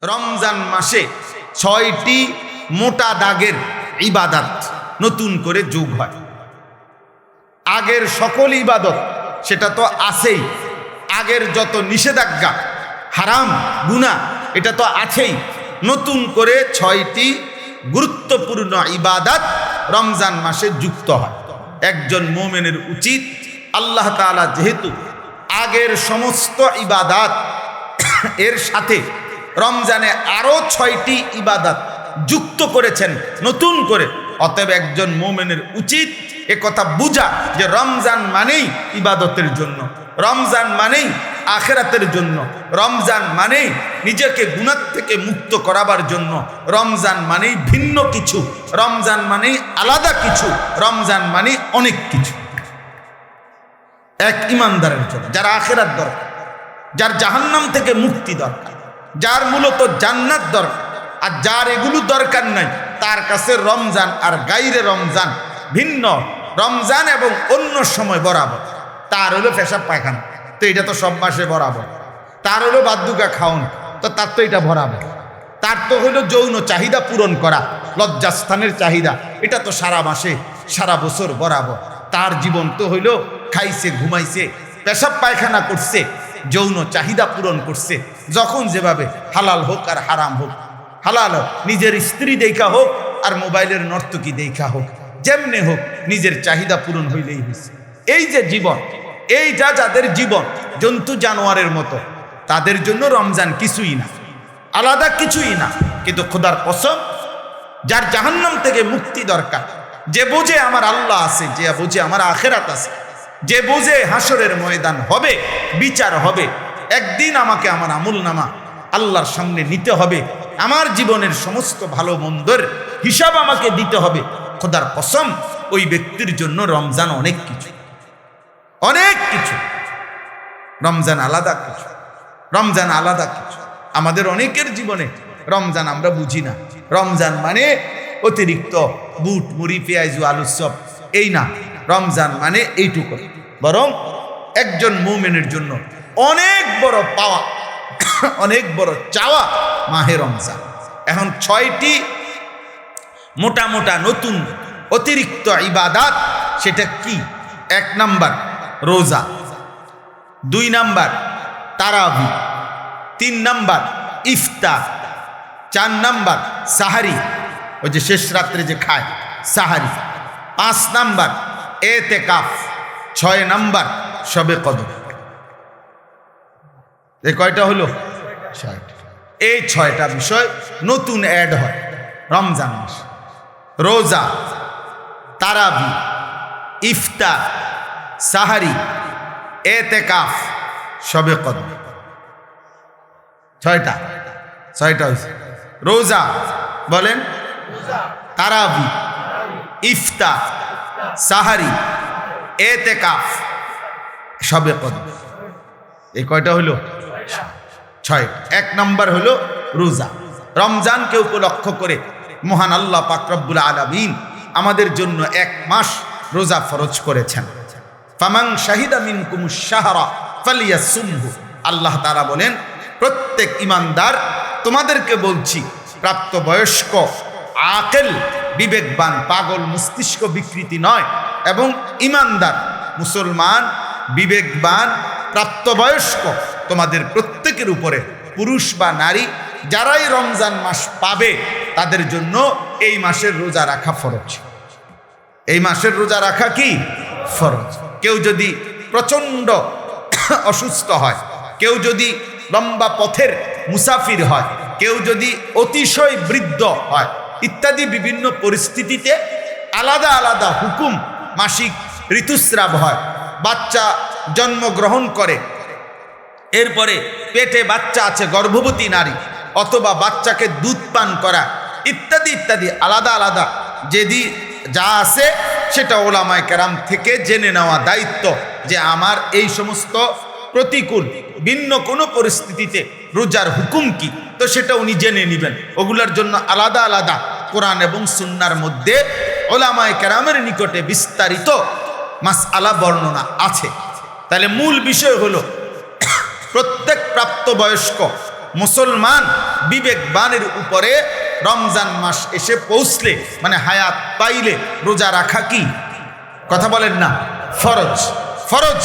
রমজান মাসে ৬টি মোটা দাগের ইবাদত নতুন করে যোগ হয়। আগের সকল ইবাদত সেটা তো আছেই, আগের যত নিষেধাজ্ঞা হারাম গুনাহ এটা তো আছেই, নতুন করে ৬টি গুরুত্বপূর্ণ ইবাদত রমজান মাসে যুক্ত হয়। একজন মুমিনের উচিত, আল্লাহ তাআলা যেহেতু আগের সমস্ত ইবাদত এর সাথে রমজানে আরো ৬টি ইবাদত যুক্ত করেছেন নতুন করে, অতএব একজন মুমিনের উচিত এ কথা বুঝা যে রমজান মানেই ইবাদতের জন্য, রমজান মানেই আখিরাতের জন্য, রমজান মানেই নিজেকে গুনাহ থেকে মুক্ত করাবার জন্য, রমজান মানেই ভিন্ন কিছু, রমজান মানেই আলাদা কিছু, রমজান মানেই অনেক কিছু। এক ইমানদারের জন্য যার আখিরাত দরকার, যার জাহান্নাম থেকে মুক্তি দরকার, যার মূলত জান্নাত দরকার, আর যার এগুলো দরকার নাই তার কাছে রমজান আর গাইরে রমজান ভিন্ন। রমজান এবং অন্য সময় বরাবর। তার হলো পেশাব পায়খানা, তো এটা তো সব মাসে বরাবর। তার হলো বাদ্যুকা খাওন, তো তার তো এটা বরাবর। তার তো হলো যৌন চাহিদা পূরণ করা, লজ্জাস্থানের চাহিদা, এটা তো সারা মাসে সারা বছর বরাবর। তার জীবন তো হইল খাইছে, ঘুমাইছে, পেশাব পায়খানা করছে, যৌন চাহিদা পূরণ করছে, যখন যেভাবে, হালাল হোক আর হারাম হোক, হালাল হোক নিজের স্ত্রী দেখা হোক আর মোবাইলের নর্তকী দেখা হোক, যেমনে হোক নিজের চাহিদা পূরণ হইলেই হয়েছে। এই যে জীবন, এইটা যাদের জীবন জন্তু জানোয়ারের মতো, তাদের জন্য রমজান কিছুই না, আলাদা কিছুই না। কিন্তু খোদার কসম, যার জাহান্নাম থেকে মুক্তি দরকার, যে বোঝে আমার আল্লাহ আছে, যে বোঝে আমার আখিরাত আছে, যে বোঝে হাসরের ময়দান হবে, বিচার হবে, একদিন আমাকে আমার আমলনামা আল্লাহর সামনে নিতে হবে, আমার জীবনের সমস্ত ভালো মন্দের হিসাব আমাকে দিতে হবে, খোদার কসম ওই ব্যক্তির জন্য রমজান অনেক কিছু, অনেক কিছু। রমজান আলাদা কিছু, রমজান আলাদা কিছু। আমাদের অনেকের জীবনে রমজান আমরা বুঝি না। রমজান মানে অতিরিক্ত বুট মুড়ি পেঁয়াজ আলুর চপ, এই না। রমজান মানে এইটুকু, বরং একজন মুমিনের জন্য অনেক বড় পাওয়া, অনেক বড় চাওয়া মাহে রমজান। এখন ৬টি মোটা মোটা নতুন অতিরিক্ত ইবাদত, সেটা কি? ১ নাম্বার রোজা, ২ নাম্বার তারাবি, ৩ নাম্বার ইফতার, ৪ নাম্বার সাহারি, ওই যে শেষ রাত্রে যে খায় সাহারি, ৫ নাম্বার এতেকাফ, ৬ নাম্বার শবে কদর। এই কয়টা হলো? ৬টা। এই ৬টা বিষয় নতুন অ্যাড হয় রমজান মাসে। রোজা, তারাবি, ইফতার, সাহারি, এতেকাফ, শবে কদর। ৬টা হয়েছে। রোজা বলেন, তারাবি, ইফতার, সাহারি, এতেকাফ, শবে কদর। এই কয়টা হলো? ৬। ১ নম্বর হলো রোজা। রমজানকে উপলক্ষ করে মহান আল্লাহ পাক রব্বুল আলামিন আমাদের জন্য ১ মাস রোজা ফরজ করেছেন। ফামান শাহিদা মিনকুমুশ শাহরা ফালিয়াসুমহু। আল্লাহ তাআলা বলেন, প্রত্যেক ইমানদার, তোমাদেরকে বলছি, প্রাপ্তবয়স্ক, আকেল, বিবেকবান, পাগল, মস্তিষ্ক বিকৃতি নয়, এবং ইমানদার মুসলমান, বিবেকবান, প্রাপ্তবয়স্ক, তোমাদের প্রত্যেকের উপরে, পুরুষ বা নারী, যারাই রমজান মাস পাবে তাদের জন্য এই মাসের রোজা রাখা ফরজ। এই মাসের রোজা রাখা কি ফরজ। কেউ যদি প্রচণ্ড অসুস্থ হয়, কেউ যদি লম্বা পথের মুসাফির হয়, কেউ যদি অতিশয় বৃদ্ধ হয়, ইত্যাদি বিভিন্ন পরিস্থিতিতে আলাদা আলাদা হুকুম, মাসিক ঋতুস্রাব হয়, বাচ্চা জন্মগ্রহণ করে, এরপরে পেটে বাচ্চা আছে, গর্ভবতী নারী, অথবা বাচ্চাকে দুধ পান করা, ইত্যাদি ইত্যাদি আলাদা আলাদা যেদি যা আছে সেটা ওলামায়ে কেরাম থেকে জেনে নেওয়া দায়িত্ব, যে আমার এই সমস্ত প্রতিকূল ভিন্ন কোনো পরিস্থিতিতে রোজার হুকুম কি, তো সেটা উনি জেনে নেবেন। ওগুলোর জন্য আলাদা আলাদা কোরআন এবং সুন্নাহর মধ্যে ওলামায়ে কেরামের নিকটে বিস্তারিত মাসআলা বর্ণনা আছে। তাহলে মূল বিষয় হলো, প্রত্যেক প্রাপ্তবয়স্ক মুসলমান বিবেকবানের উপরে রমজান মাস এসে পৌঁছলে মানে হায়াত পাইলে রোজা রাখা কি কথা বলেন না ফরজ ফরজ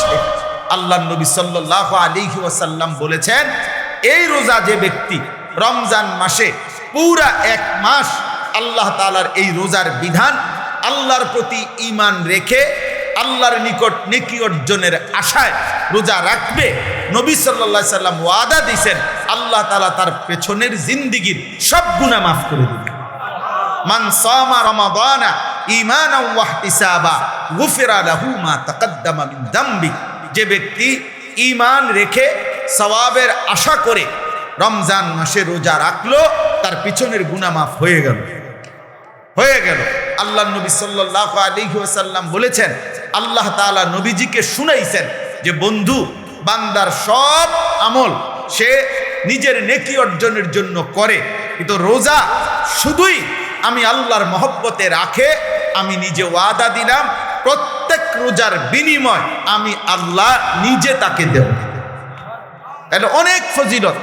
আল্লাহ নবী সাল্লাল্লাহু আলাইহি ওয়াসাল্লাম বলেছেন এই রোজা যে ব্যক্তি রমজান মাসে পুরা এক মাস আল্লাহ তাআলার এই রোজার বিধান আল্লাহর প্রতি ঈমান রেখে আল্লাহর নিকট নেকি অর্জনের আশায় রোজা রাখবে নবী সাল্লাল্লাহু আলাইহি সাল্লাম ওয়াদা দিয়েছেন আল্লাহ তাআলা তার পেছনের জিন্দেগীর সব গুনাহ মাফ করে দিবেন মান সামা রমাদানা ঈমানান ওয়া ইহতিসাবা গুফিরা লাহু মা তাকদ্দামা মিন যামবি যে ব্যক্তি ঈমান রেখে সওয়াবের আশা করে রমজান মাসে রোজা রাখলো তার পিছনের গুনাহ মাফ হয়ে গেল আল্লাহ নবী সাল্লাল্লাহু আলাইহি ওয়াসাল্লাম বলেছেন আল্লাহ তাআলা নবীজিকে শুনাইছেন যে বন্ধু বান্দার সব আমল সে নিজের নেকি অর্জনের জন্য করে কিন্তু রোজা শুধুই আমি আল্লাহর মহব্বতে রাখে আমি নিজে ওয়াদা দিলাম প্রত্যেক রোজার বিনিময় আমি আল্লাহ নিজে তাকে দেব তাহলে অনেক ফজিলত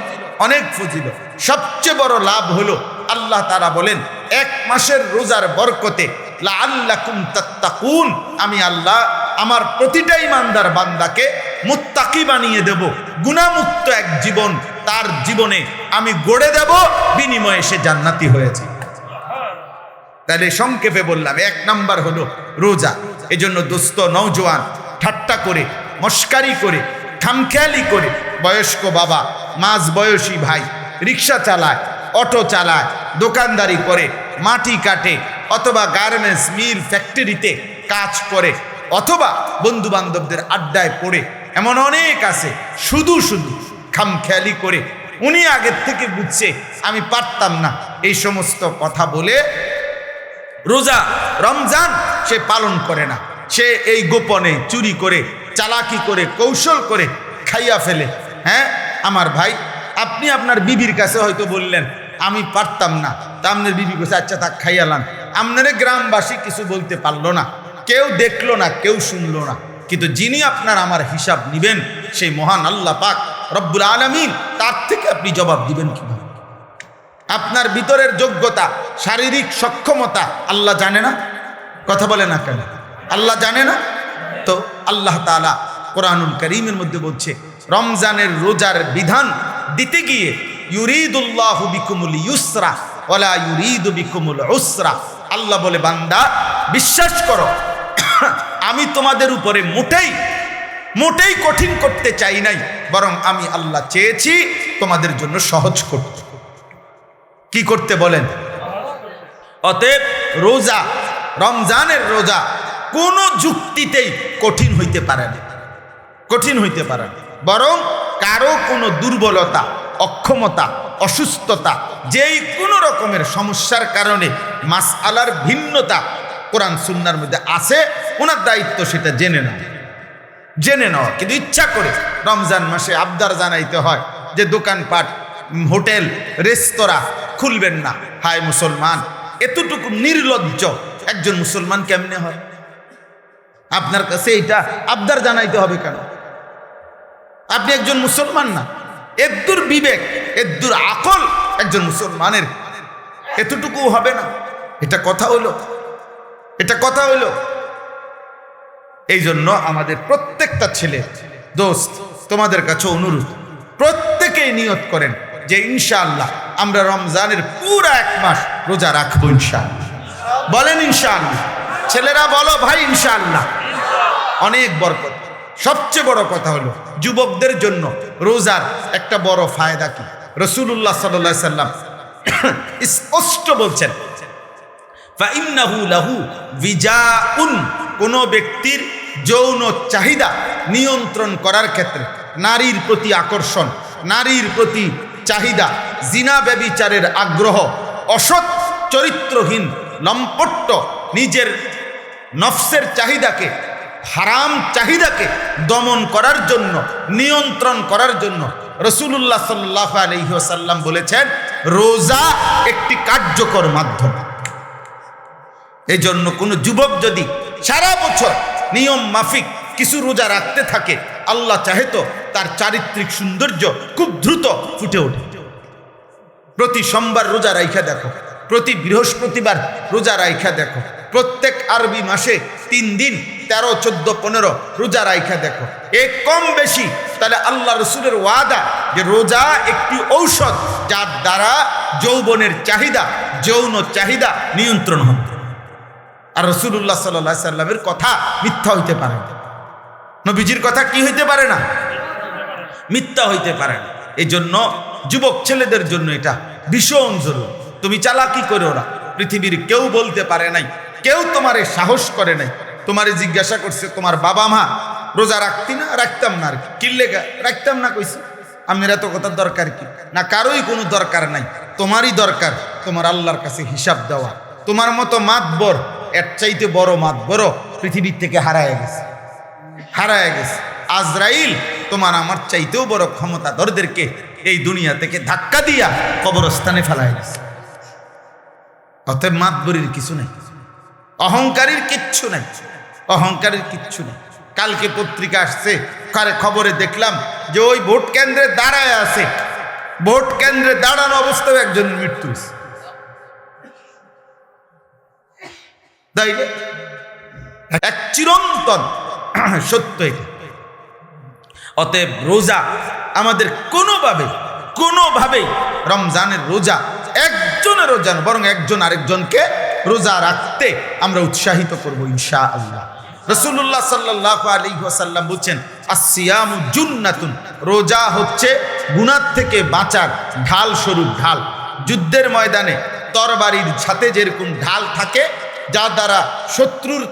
সবচেয়ে বড় লাভ হলো আল্লাহ তাআলা বলেন এক মাসের রোজার বরকতে লাআল্লাকুম তাত্তাকুন আমি আল্লাহ আমার প্রতিটা ঈমানদার বান্দাকে মুত্তাকি বানিয়ে দেব গুনাহমুক্ত এক জীবন তার জীবনে আমি গড়ে দেব বিনিময়ে সে জান্নাতি হয়েছে তাহলে সংক্ষেপে বললাম এক নাম্বার হলো রোজা এজন্য দোস্ত নওজোয়ান ঠাট্টা করে মস্কারি করে খামখেয়ালি করে বয়স্ক বাবা মাঝ বয়সী ভাই রিক্সা চালায় অটো চালায় দোকানদারি করে মাটি কাটে অথবা গার্মেন্টস মিল ফ্যাক্টরিতে কাজ করে অথবা বন্ধু বান্ধবদের আড্ডায় পড়ে এমন অনেক আছে শুধু খামখেয়ালি করে উনি আগের থেকে বুঝছে আমি পারতাম না এই সমস্ত কথা বলে রোজা রমজান সে পালন করে না সে এই গোপনে চুরি করে চালাকি করে কৌশল করে খাইয়া ফেলে হ্যাঁ আমার ভাই আপনি আপনার বিবির কাছে হয়তো বললেন আমি পারতাম না তা আপনার বিবি কাছে আচ্ছা থাক খাইয়ালাম আপনারে গ্রামবাসী কিছু বলতে পারলো না কেউ দেখলো না কেউ শুনলো না কিন্তু যিনি আপনার আমার হিসাব নিবেন সেই মহান আল্লাহ পাক রব্বুল আলামিন তার থেকে আপনি জবাব দিবেন কিভাবে আপনার ভিতরের যোগ্যতা শারীরিক সক্ষমতা আল্লাহ জানে না কথা বলে না কেন আল্লাহ জানে না তো আল্লাহ তাআলা কোরআনুল কারীমের মধ্যে বলছে রমজানের রোজার বিধান দিতে গিয়ে ইউরিদুল্লাহু বিকুমুল ইউসরা ওয়ালা ইউরিদু বিকুমুল উসরা আল্লাহ বলে বান্দা বিশ্বাস করো আমি তোমাদের উপরে মোটেই কঠিন করতে চাই নাই বরং আমি আল্লাহ চেয়েছি তোমাদের জন্য সহজ করতে কি করতে বলেন অতএব রোজা রমজানের রোজা কোনো যুক্তিতেই কঠিন হইতে পারে না বরং কারো কোনো দুর্বলতা অক্ষমতা অসুস্থতা যেই কোনো রকমের সমস্যার কারণে মাসআলার ভিন্নতা কোরআন সুন্নাহর মধ্যে আছে ওনার দায়িত্ব সেটা জেনে নেওয়া কিন্তু ইচ্ছা করে রমজান মাসে আবদার জানাইতে হয় যে দোকানপাট হোটেল রেস্তোরাঁ খুলবেন না হায় মুসলমান এতটুকু নির্লজ্জ একজন মুসলমান কেমনে হয় আপনার কাছে এইটা আবদার জানাইতে হবে কেন আপনি একজন মুসলমান না এদ্দুর বিবেক এদ্দুর আকল একজন মুসলমানের এতটুকু হবে না এটা কথা হইল এই জন্য আমাদের প্রত্যেকটা ছেলে দোস্ত তোমাদের কাছে অনুরোধ প্রত্যেকেই নিয়ত করেন যে ইনশাআল্লাহ আমরা রমজানের পুরো এক মাস রোজা রাখবো ইনশাআল্লাহ বলেন ইনশাআল্লাহ ছেলেরা বলো ভাই ইনশাআল্লাহ অনেক বরকত সবচেয়ে বড় কথা হলো যুবকদের জন্য রোজার একটা বড় ফায়দা কি রাসূলুল্লাহ সাল্লাল্লাহু আলাইহি সাল্লাম স্পষ্ট বলছেন ফাইন্নাহু লাহু বিজাউন কোন ব্যক্তির যৌন চাহিদা নিয়ন্ত্রণ করার ক্ষেত্রে নারীর প্রতি আকর্ষণ নারীর প্রতি চাহিদা জিনা ব্যভিচারের আগ্রহ অসৎ চরিত্রহীন লম্পট্য নিজের নফসের চাহিদাকে হারাম চাহিদাকে দমন করার জন্য নিয়ন্ত্রণ করার জন্য রাসূলুল্লাহ সাল্লাল্লাহু আলাইহি ওয়াসাল্লাম বলেছেন রোজা একটি কার্যকর মাধ্যম এই জন্য কোনো যুবক যদি সারা বছর নিয়ম মাফিক কিছু রোজা রাখতে থাকে আল্লাহ চাহে তো তার চারিত্রিক সৌন্দর্য খুব দ্রুত ফুটে ওঠে প্রতি সোমবার রোজা রাইখা দেখো, প্রতি বৃহস্পতিবার রোজা রাইখা দেখো, প্রত্যেক আরবি মাসে 3 দিন 13, 14, 15 রোজা রাইখা দেখো। এ কম বেশি তাহলে আল্লাহ রসুলের ওয়াদা যে রোজা একটি ঔষধ যার দ্বারা যৌবনের চাহিদা, যৌন চাহিদা নিয়ন্ত্রণ হবে। আর রাসূলুল্লাহ সাল্লাল্লাহু আলাইহি সাল্লামের কথা মিথ্যা হইতে পারে না, নবীজির কথা কি হইতে পারে না, মিথ্যা হইতে পারে না। এই জন্য যুবক ছেলেদের জন্য এটা ভীষণ জরুরি। তুমি চালাকি করো না, পৃথিবীর কেউ বলতে পারে নাই, কেউ তোমারে সাহস করে নাই। তোমারে জিজ্ঞাসা করছে তোমার বাবা মা রোজা রাখতি না? রাখতাম না। আর কি কিল্লে রাখতাম না কইছি? আপনার এত কথার দরকার কি? না, কারোই কোনো দরকার নাই, তোমারই দরকার তোমার আল্লাহর কাছে হিসাব দেওয়া। তোমার মতো মাতবর, এর চাইতে বড় মাতবর পৃথিবীর থেকে হারায় গেছে, হারায় গেছে। আজরাইল তোমার আমার চাইতেও বড় ক্ষমতাধরদেরকে এই দুনিয়া থেকে ধাক্কা দিয়া কবরস্থানে ফেলায় গেছে। অতএব মাতবরির কিছু নেই, অহংকারীর কিচ্ছু নাই, অহংকারের কিচ্ছু নেই। কালকে পত্রিকা আসছে, খবরে দেখলাম যে ওই ভোট কেন্দ্রে দাঁড়ায় আছে, ভোট কেন্দ্রে দাঁড়ানো অবস্থায় একজন মৃত্যু হয়েছে। এক চিরন্তন সত্য এটা। অতএব রোজা আমাদের কোনোভাবে রমজানের রোজা একজনের রোজা না, বরং একজন আরেকজনকে রোজা রাখতে আমরা উৎসাহিত করবো ইনশাআল্লাহ। রাসূলুল্লাহ সাল্লাল্লাহু আলাইহি ওয়াসাল্লাম বলছেন, আসসিয়ামু জুন্নাতুন, রোজা হচ্ছে গুনাহ থেকে বাঁচার ঢাল স্বরূপ ঢাল। যুদ্ধের ময়দানে তরবারির সাথে যেরকম ঢাল থাকে, যা দ্বারা শত্রুর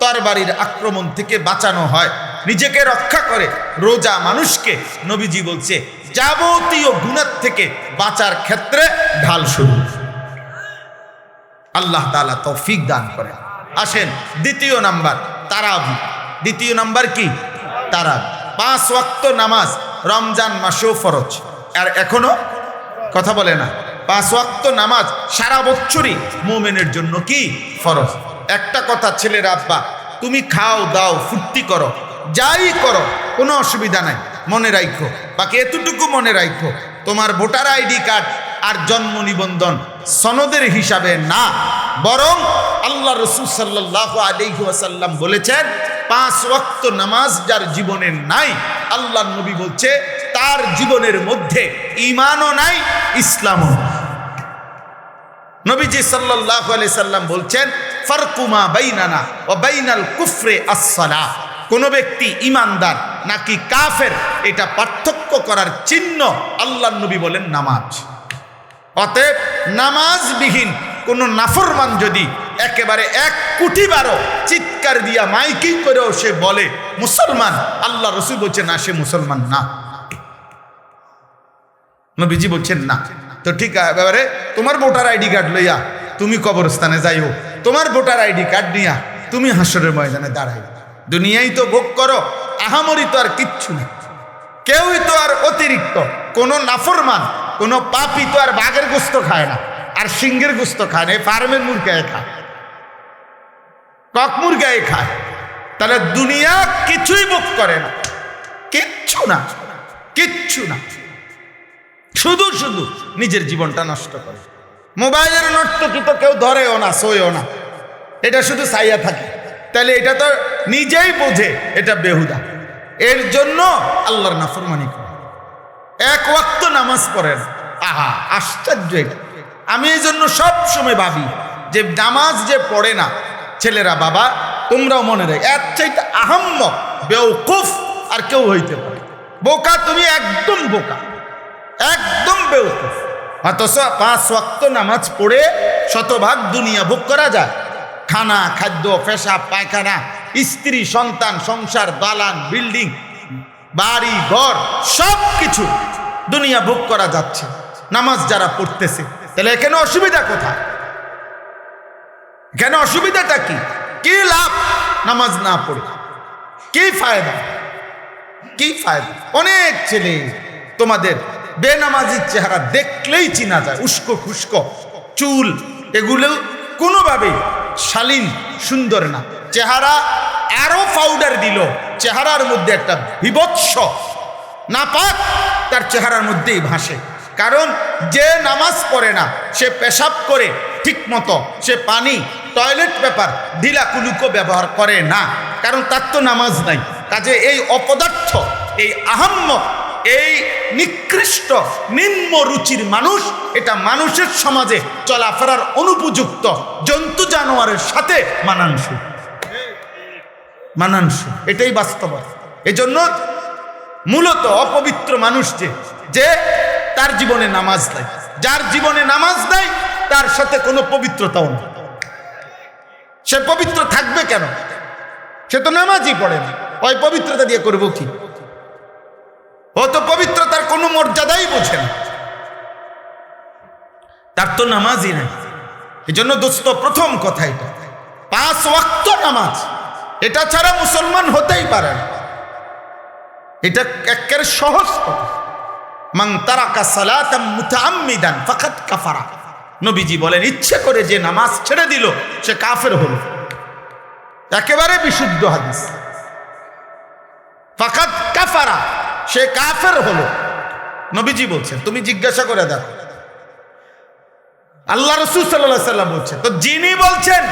তরবারির আক্রমণ থেকে বাঁচানো হয়, নিজেকে রক্ষা করে, রোজা মানুষকে নবীজি বলছে যাবতীয় গুনাহ থেকে বাঁচার ক্ষেত্রে ঢাল স্বরূপ। আল্লাহ তাআলা তৌফিক দান করেন। আসেন দ্বিতীয় নাম্বার, তারাবি। দ্বিতীয় নাম্বার কি? তারাবি। 5 ওয়াক্ত নামাজ রমজান মাসেও ফরজ, আর এখনো কথা বলে না। 5 ওয়াক্ত নামাজ সারা বছরই মুমিনের জন্য কি ফরজ। একটা কথা ছেলের আব্বা, তুমি খাও দাও ফুর্তি করো, যাই করো, কোনো অসুবিধা নাই, মনে রাখো, বাকি এতটুকু মনে রাখো, তোমার ভোটার আইডি কার্ড আর জন্ম নিবন্ধন সনদের হিসাবে না, বরং আল্লাহ রাসূল সাল্লাল্লাহু আলাইহি ওয়াসাল্লাম বলেছেন 5 ওয়াক্ত নামাজ যার জীবনে নাই, আল্লাহর নবী বলছে তার জীবনের মধ্যে ঈমানও নাই, ইসলামও নাই। নবীজি সাল্লাল্লাহু আলাইহি সাল্লাম বলছেন, ফারকুমা বাইনানা ওয়া বাইনাল কুফরি আস-সালাহ। কোন ব্যক্তি ইমানদার নাকি কাফের, এটা পার্থক্য করার চিহ্ন আল্লাহর নবী বলেন নামাজ। অতএব নামাজবিহীন কোন নাফরমান যদি একেবারে 1 কোটি বারো চিৎকার দিয়া মাইকিং করেও সে বলে মুসলমান, আল্লাহ রাসূল বলছেন না, সে মুসলমান না। নবীজি বলছেন না। তো ঠিক এবারে তোমার ভোটার আইডি কার্ড লইয়া তুমি কবরস্থানে যাইও, তোমার ভোটার আইডি কার্ড নিয়া তুমি হাসরের ময়দানে দাঁড়াই। দুনিয়ায় তো ভোগ করো, আহামরি তো আর কিচ্ছু নেই, কেউই তো আর অতিরিক্ত। কোন নাফরমান, কোন পাপী তো আর বাঘের গোস্ত খায় না, আর সিংহের গোস্ত খায় না, ফার্মের মুরগায় খায়, কক মুরগায় খায়। তাহলে দুনিয়া কিছুই ভোগ করে না, কিচ্ছু না, কিচ্ছু না, শুধু শুধু নিজের জীবনটা নষ্ট করে। মোবাইলের নর্তকী তো কেউ ধরেও না, শোয়েও না, এটা শুধু চাইয়া থাকে। তাহলে এটা তো নিজেই বোঝে এটা বেহুদা, এর জন্য আল্লাহর নাফরমানি করে, 1 ওয়াক্ত নামাজ পড়েন। আহা, আশ্চর্য এটা। আমি এই জন্য সব সময় ভাবি যে নামাজ যে পড়ে না ছেলেরা, বাবা তোমরাও মনে রাখ, এর চাইতে আহাম্মক বেওকুফ আর কেউ হইতে পারে। বোকা তুমি, একদম বোকা, একদম বেওকুফ। অথচ 5 ওয়াক্ত নামাজ পড়ে শতভাগ দুনিয়া ভোগ করা যায়। খানা, খাদ্য, পেশাব, পায়খানা, স্ত্রী, সন্তান, সংসার, দালান, বিল্ডিং, বাড়ি ঘর, সব কিছু দুনিয়া ভোগ করা যাচ্ছে নামাজ যারা পড়তেছে। তাহলে এখানে অসুবিধা কোথায়? এখানে অসুবিধাটা কি? কি লাভ নামাজ না পড়ে? কি ফায়দা? কি ফায়দা? অনেক ছেলে তোমাদের বেনামাজির চেহারা দেখলেই চিনা যায়, উস্কো খুস্কো চুল, এগুলো কোনোভাবেই শালীন সুন্দর না। চেহারা আরো পাউডার দিল, চেহারার মধ্যে একটা বিভৎস নাপাক তার চেহারার মধ্যেই ভাসে। কারণ যে নামাজ পড়ে না সে পেশাব করে ঠিক মতো, সে পানি টয়লেট পেপার ঢিলা কুলুকো ব্যবহার করে না, কারণ তার তো নামাজ নাই। কাজে এই অপদার্থ, এই আহাম্মক, এই নিকৃষ্ট নিম্ন রুচির মানুষ, এটা মানুষের সমাজে চলাফেরার অনুপযুক্ত, জন্তু জানোয়ারের সাথে মানানসু, এটাই বাস্তব। এজন্য মূলত অপবিত্র মানুষ যে তার জীবনে নামাজ নাই, যার জীবনে নামাজ নাই তার সাথে কোনো পবিত্রতাও নেই। সে পবিত্র থাকবে কেন? সে তো নামাজই পড়ে না, ওই পবিত্রতা দিয়ে করবো কি? ও তো পবিত্রতার কোনো মর্যাদাই বোঝে না, তার তো নামাজই নাই। এই জন্য দোস্ত, প্রথম কথা এটা 5 ওয়াক্ত নামাজ, এটা ছাড়া মুসলমান হতেই পারে না। এটা একেবারে সহজ কথা। মান তারাকা সালাতাম মুতাআম্মিদান ফাকাদ কাফারা। নবীজি বলেন, ইচ্ছে করে যে নামাজ ছেড়ে দিল সে কাফের হলো। একেবারে বিশুদ্ধ হাদিস। ফাকাদ কাফারা, সে কাফের হলো। নবীজি বলছেন, তুমি জিজ্ঞাসা করে দেখো, আল্লাহ রাসূল সাল্লাল্লাহু আলাইহি ওয়াসাল্লাম বলছেন, তো যিনি বলছেন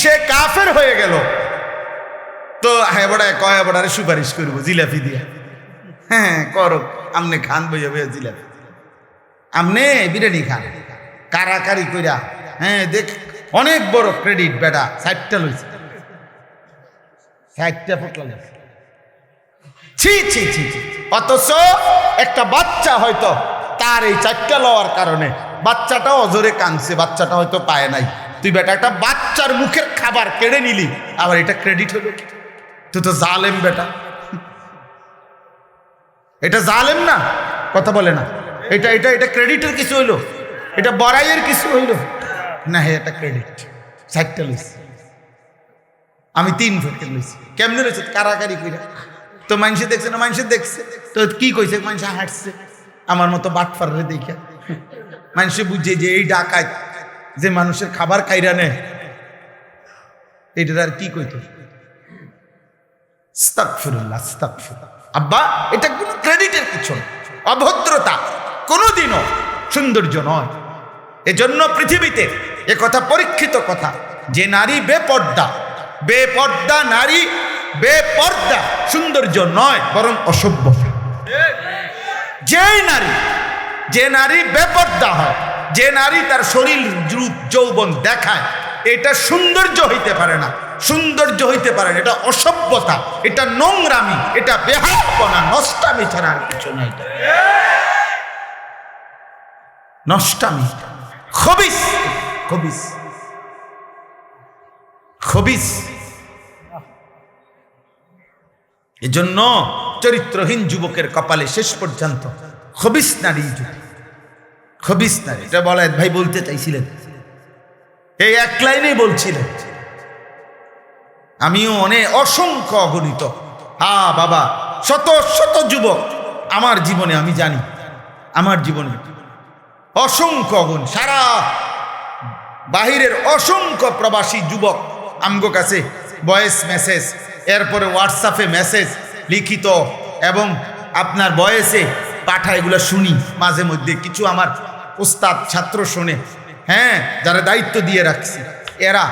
সে কাফের হয়ে গেল, তো হ্যাঁ বড়ায় কয় বড়ারে সুপারিশ করবো জিলাপি দিয়ে। হ্যাঁ করো, আমনে খান বইয়া বইয়া জিলাপি, আমনে বিরিয়ানি খান কারাকারি কইরা। হ্যাঁ দেখ, অনেক বড় ক্রেডিট বেটা, 60টা লইছে, 60টা ফুটলা লইছে। ছি ছি ছি ছি। অথচ একটা বাচ্চা হয়তো তার এই 4টা লওয়ার কারণে বাচ্চাটাও অজরে কাঁদছে, বাচ্চাটা হয়তো পায় নাই। তুই বেটা একটা বাচ্চার মুখের খাবার কেড়ে নিলি, আবার এটা ক্রেডিট হলো? তুই তো জালেম বেটা, এটা জালেম না? কথা বলে না, এটা এটা এটা ক্রেডিটের কিছু হইলো? এটা বড়াইয়ের কিছু হইলো না? হ্যাঁ, এটা ক্রেডিট। 60টা লইছি, আমি 3 ফেরকে লইছি। কেমনে লইছে? কারাকারি কইরা। তো মানুষে দেখছে না? মানুষে দেখছে তো কি কইছে? মানুষে হাঁটছে আমার মতো বাটফারে দেখা। মানুষে বুঝছে যে এই ডাকাত যে মানুষের খাবার খাইরা নেয়, এটা আর কি কইতো? আস্তাগফিরুল্লাহ, আস্তাগফিরুল্লাহ। আব্বা, এটা কোনো ক্রেডিটের কিছু না, অভদ্রতা কোনোদিনও সৌন্দর্য নয়। এজন্য পৃথিবীতে এ কথা পরীক্ষিত কথা, যে নারী বেপর্দা নারী বেপর্দা সৌন্দর্য নয়, বরং অসভ্য। যে নারী বেপর্দা হয়, যে নারী তার শরীর রূপ যৌবন দেখায়, এটা সৌন্দর্য হইতে পারে না। সৌন্দর্য হইতে পারে না, এটা অসভ্যতা, এটা নোংরামি, এটা বেহায়াপনা, নষ্টামি ছাড়া আর কিছু নাই। নষ্টামি, খবিস খবিস খবিস। এজন্য চরিত্রহীন যুবকের কপালে শেষ পর্যন্ত খবিস নারী জুটি, খবিস নারী। এটা বলা ভাই বলতে চাইছিলেন, এই এক লাইনেই বলছিলেন। আমিও অসংখ্য অগণিত, বাবা, শত শত যুবক আমার জীবনে, আমি জানি আমার জীবনে অসংখ্য অগণ, সারা বাহিরের অসংখ্য প্রবাসী যুবক আমগো কাছে ভয়েস মেসেজ, এরপরে হোয়াটসঅ্যাপে মেসেজ, লিখিত এবং আপনার ভয়েসে পাঠা, এগুলো শুনি মাঝে মধ্যে। কিছু আমার ওস্তাদ ছাত্র শোনে, হ্যাঁ, যারা দায়িত্ব দিয়ে রাখছি, এরা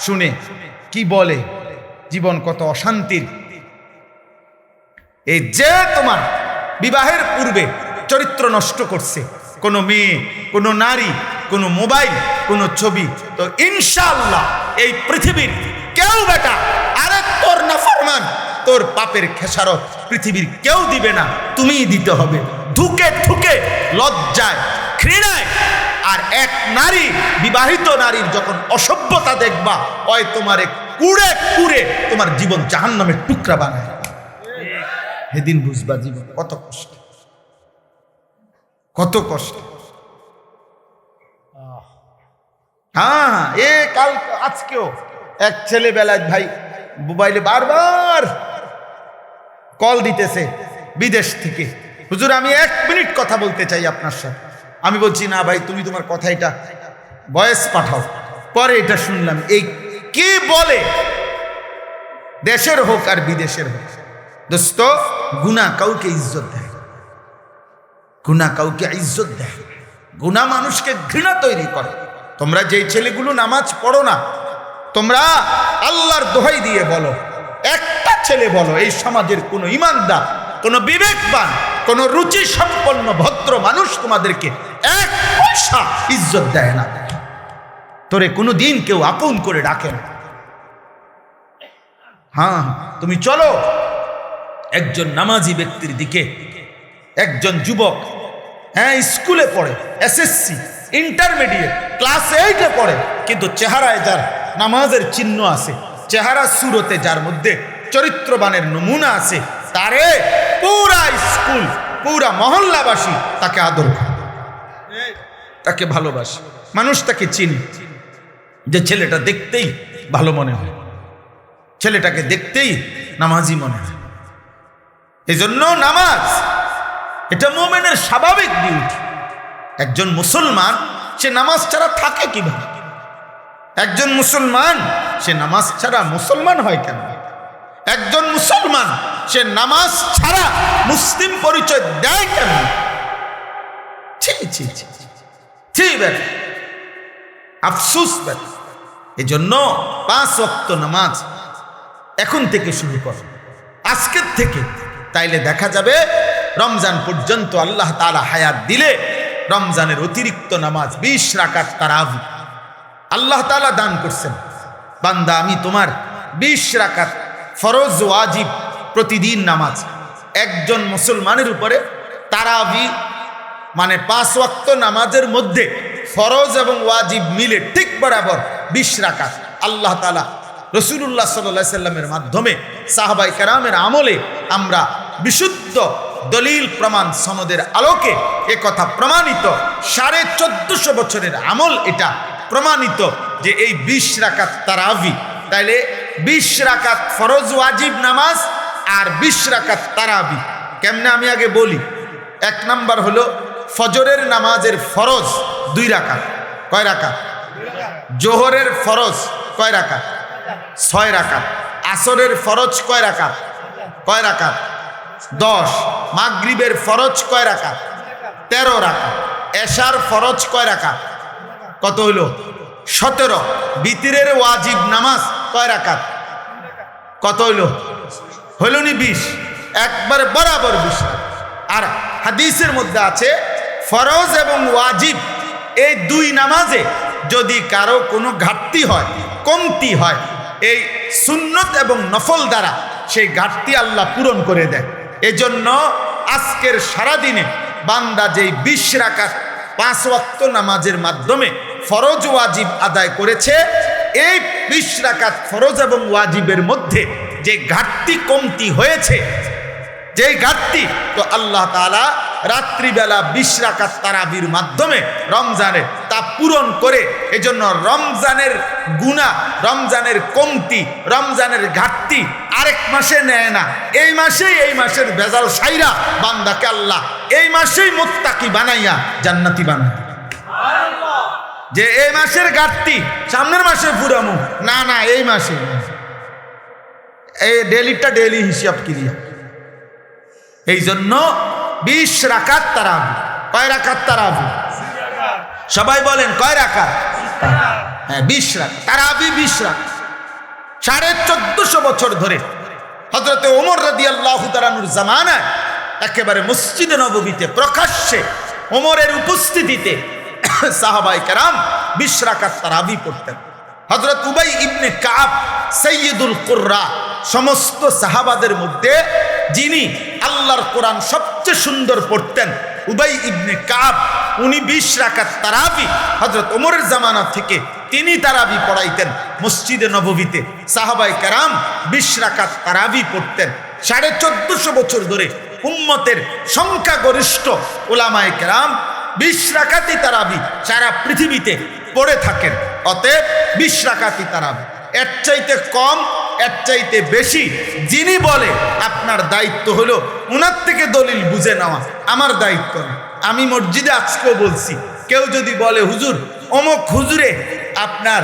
শুনে কি বলে, জীবন কত অশান্তির। এই যে তোমার বিবাহের পূর্বে চরিত্র নষ্ট করছে কোনো মেয়ে, কোনো নারী, কোনো মোবাইল, কোনো ছবি, তো ইনশাআল্লাহ এই পৃথিবীর কেউ বেটা, আরে তোর নাফরমান, তোর পাপের খেসারত পৃথিবীর কেউ দিবে না, তুমিই দিতে হবে, ধুকে ধুকে, লজ্জায়, ঘৃণায়। আর এক নারী, বিবাহিত নারীর যখন অসভ্যতা দেখবা, ওই তোমারে কুড়ে কুড়ে তোমার জীবন জাহান্নামের টুকরা বানায়। সেদিন বুঝবা জীবন কত কষ্ট, কত কষ্ট। হ্যাঁ, কাল আজকেও এক ছেলেবেলায় ভাই মোবাইলে বারবার কল দিতেছে বিদেশ থেকে, হুজুর আমি 1 মিনিট কথা বলতে চাই আপনার সাথে। আমি বলছি না ভাই, তুমি তোমার কথা এটা ভয়েস পাঠাও। পরে এটা শুনলাম, এই কি বলে, দেশের হোক আর বিদেশের হোক, দোস্ত, গুনাহ কাউকে ইজ্জত দেয়, গুনাহ কাউকে ইজ্জত দেয়, গুনাহ মানুষকে ঘৃণা তৈরি করে। তোমরা যেই ছেলেগুলো নামাজ পড়ো না, তোমরা আল্লাহর দোহাই দিয়ে বলো, একটা ছেলে বলো এই সমাজের কোনো ইমানদার, কোনো বিবেকবান, কোনো রুচি সম্পন্ন ভদ্র মানুষ তোমাদেরকে এক পয়সা ইজ্জত দেয় না, তোরে কোনো দিন কেউ আপন করে ডাকে না। হ্যাঁ, তুমি চলো একজন নামাজি ব্যক্তির দিকে, একজন যুবক, হ্যাঁ স্কুলে পড়ে, এসএসসি, ইন্টারমিডিয়েট, ক্লাস 8-এ পড়ে, কিন্তু চেহারায় যার নামাজের চিহ্ন আছে, চেহারা সুরতে যার মধ্যে চরিত্রবানের নমুনা আছে, তারে পুরা স্কুল, পুরা মহল্লাবাসী তাকে আদর করে, তাকে ভালোবাসে, মানুষ তাকে চিনি, যে ছেলেটা দেখতেই ভালো মনে হয়, ছেলেটাকে দেখতেই নামাজি মনে হয়। এই জন্য নামাজ এটা মুমিনের স্বাভাবিক ডিউটি। একজন মুসলমান সে নামাজ ছাড়া থাকে কিভাবে? একজন মুসলমান সে নামাজ ছাড়া মুসলমান হয় কেন? একজন মুসলমান সে নামাজ ছাড়া মুসলিম পরিচয় দেয় কেন? আফসুস। এজন্য 5 ওয়াক্ত নামাজ এখন থেকে শুরু কর, আজকের থেকে। তাইলে দেখা যাবে রমজান পর্যন্ত আল্লাহ তাআলা হায়াত দিলে রমজানের অতিরিক্ত নামাজ 20 রাকাত তারাবি আল্লাহ তাআলা দান করছেন। বান্দা, আমি তোমার 20 রাকাত ফরজ ওয়াজিব প্রতিদিন নামাজ একজন মুসলমানের উপরে তারাবি মানে 5 ওয়াক্ত নামাজের মধ্যে ফরজ এবং ওয়াজিব মিলে ঠিক বরাবর 20 রাকাত আল্লাহ তাআলা রাসূলুল্লাহ সাল্লাল্লাহু আলাইহি সাল্লামের মাধ্যমে সাহাবায়ে কেরামের আমলে আমরা বিশুদ্ধ দলিল প্রমাণ সনদের আলোকে এ কথা প্রমাণিত, 1450 বছরের আমল এটা প্রমাণিত যে এই 20 রাকাত তারাবি, তাইলে 20 রাকাত ফরজ ওয়াজিব নামাজ আর 20 রাকাত তারাবি কেমনে আমি আগে বলি। 1 নাম্বার হলো ফজরের নামাজের ফরজ 2 রাকাত, কয় রাকাত? জোহরের ফরজ কয় রাকাত? 6 রাকাত। আসরের ফরজ কয় রাকাত? কয় রাকাত? 10। মাগরিবের ফরজ কয় রাকাত? 13 রাকাত। এশার ফরজ কয় রাকাত? কত হইল? 17। বিতিরের ওয়াজিব নামাজ কয় রাকাত? কত হইল? হইল নি 20, একবার বরাবর 20 রাকাত। আর হাদিসের মধ্যে আছে ফরজ এবং ওয়াজিব এই 2 নামাজে যদি কারো কোনো ঘাটতি হয়, কমতি হয়, এই সুন্নত এবং নফল দ্বারা সেই ঘাটতি আল্লাহ পূরণ করে দেয়। এজন্য আজকের সারাদিনে বান্দা যেই 20 রাকাত 5 ওয়াক্ত নামাজের মাধ্যমে ফরজ ওয়াজিব আদায় করেছে, এই 20 রাকাত ফরজ এবং ওয়াজিবের মধ্যে যে ঘাটতি কমতি হয়েছে, যেই ঘাটতি, তো আল্লাহ তাআলা রাত্রিবেলা 20 রাকাত তারাবির মাধ্যমে রমজানে তা পূরণ করে। এজন্য রমজানের গুনাহ, রমজানের কমতি, রমজানের ঘাটতি আরেক মাসে নেয় না, এই মাসের ভেজাল সাইরা বান্দাকে আল্লাহ এই মাসেই মুত্তাকি বানাইয়া জান্নাতি বানায়। যে এই মাসের ঘাটতি সামনের মাসে পুরামু না, না এই মাসে, এই ডেলিটা ডেলি হিসাব ক্রিয়া। এই জন্য 20 রাকাত তারাবি। কয় রাকাত তারাবি? সবাই বলেন কয় রাকাত? হ্যাঁ 20 রাকাত তারাবি। 20 রাকাত 1450 বছর ধরে হযরতে ওমর রাদিয়াল্লাহু তাআলা আনহুর জামানায় একেবারে মসজিদে নববীতে প্রকাশ্যে ওমরের উপস্থিতিতে সাহাবায়ে কেরাম 20 রাকাত তারাবি পড়তেন। হযরত উবাই ইবনে কাব সাইয়্যিদুল কুররা, সমস্ত সাহাবাদের মধ্যে যিনি আল্লাহর কোরআন সবচেয়ে সুন্দর পড়তেন, উবাই ইবনে কাব, উনি 20 রাকাত তারাবি হযরত ওমরের জামানা থেকে তিনি তারাবি পড়াইতেন মসজিদে নববীতে। সাহাবায়ে কেরাম 20 রাকাত তারাবি পড়তেন। 1450 বছর ধরে উম্মতের সংখ্যাগরিষ্ঠ উলামায়ে কেরাম 20 রাকাতি তারাবি সারা পৃথিবীতে পড়ে থাকেন। অতএব 20 রাকাতি তারাবি, এর চাইতে কম, এর চাইতে বেশি যিনি বলে আপনার দায়িত্ব হলো উনার থেকে দলিল বুঝে নেওয়া, আমার দায়িত্ব না। আমি মসজিদে আজকেও বলছি, কেউ যদি বলে হুজুর অমুক হুজুরে আপনার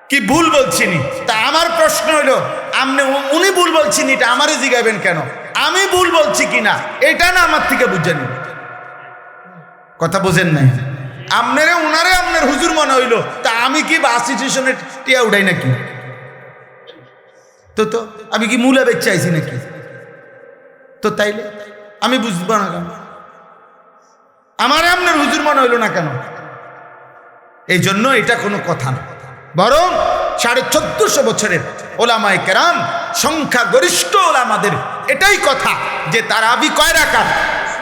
কি ভুল বলছিনি, তা আমার প্রশ্ন হলো আপনি উনি ভুল বলছিনি, এটা আমারে জিগাবেন কেন? আমি ভুল বলছি কিনা এটা না আমার থেকে বুঝে নিন। কথা বোঝেন নাই? আপনারে উনারে আপনার হুজুর মনে হইল, তা আমি কি বাস স্টেশনে টিয়া উঠাই নাকি? তো আমি কি মূলা বেচে আইছি নাকি? তো তাইলে আমি বুঝবো না কেন? আমারে আপনার হুজুর মনে হইল না কেন? এই জন্য এটা কোনো কথা না, বরং 1450 বছরের ওলামায়ে কেরাম, সংখ্যাগরিষ্ঠ ওলামাদের এটাই কথা যে তারাবি কয় রাকাত?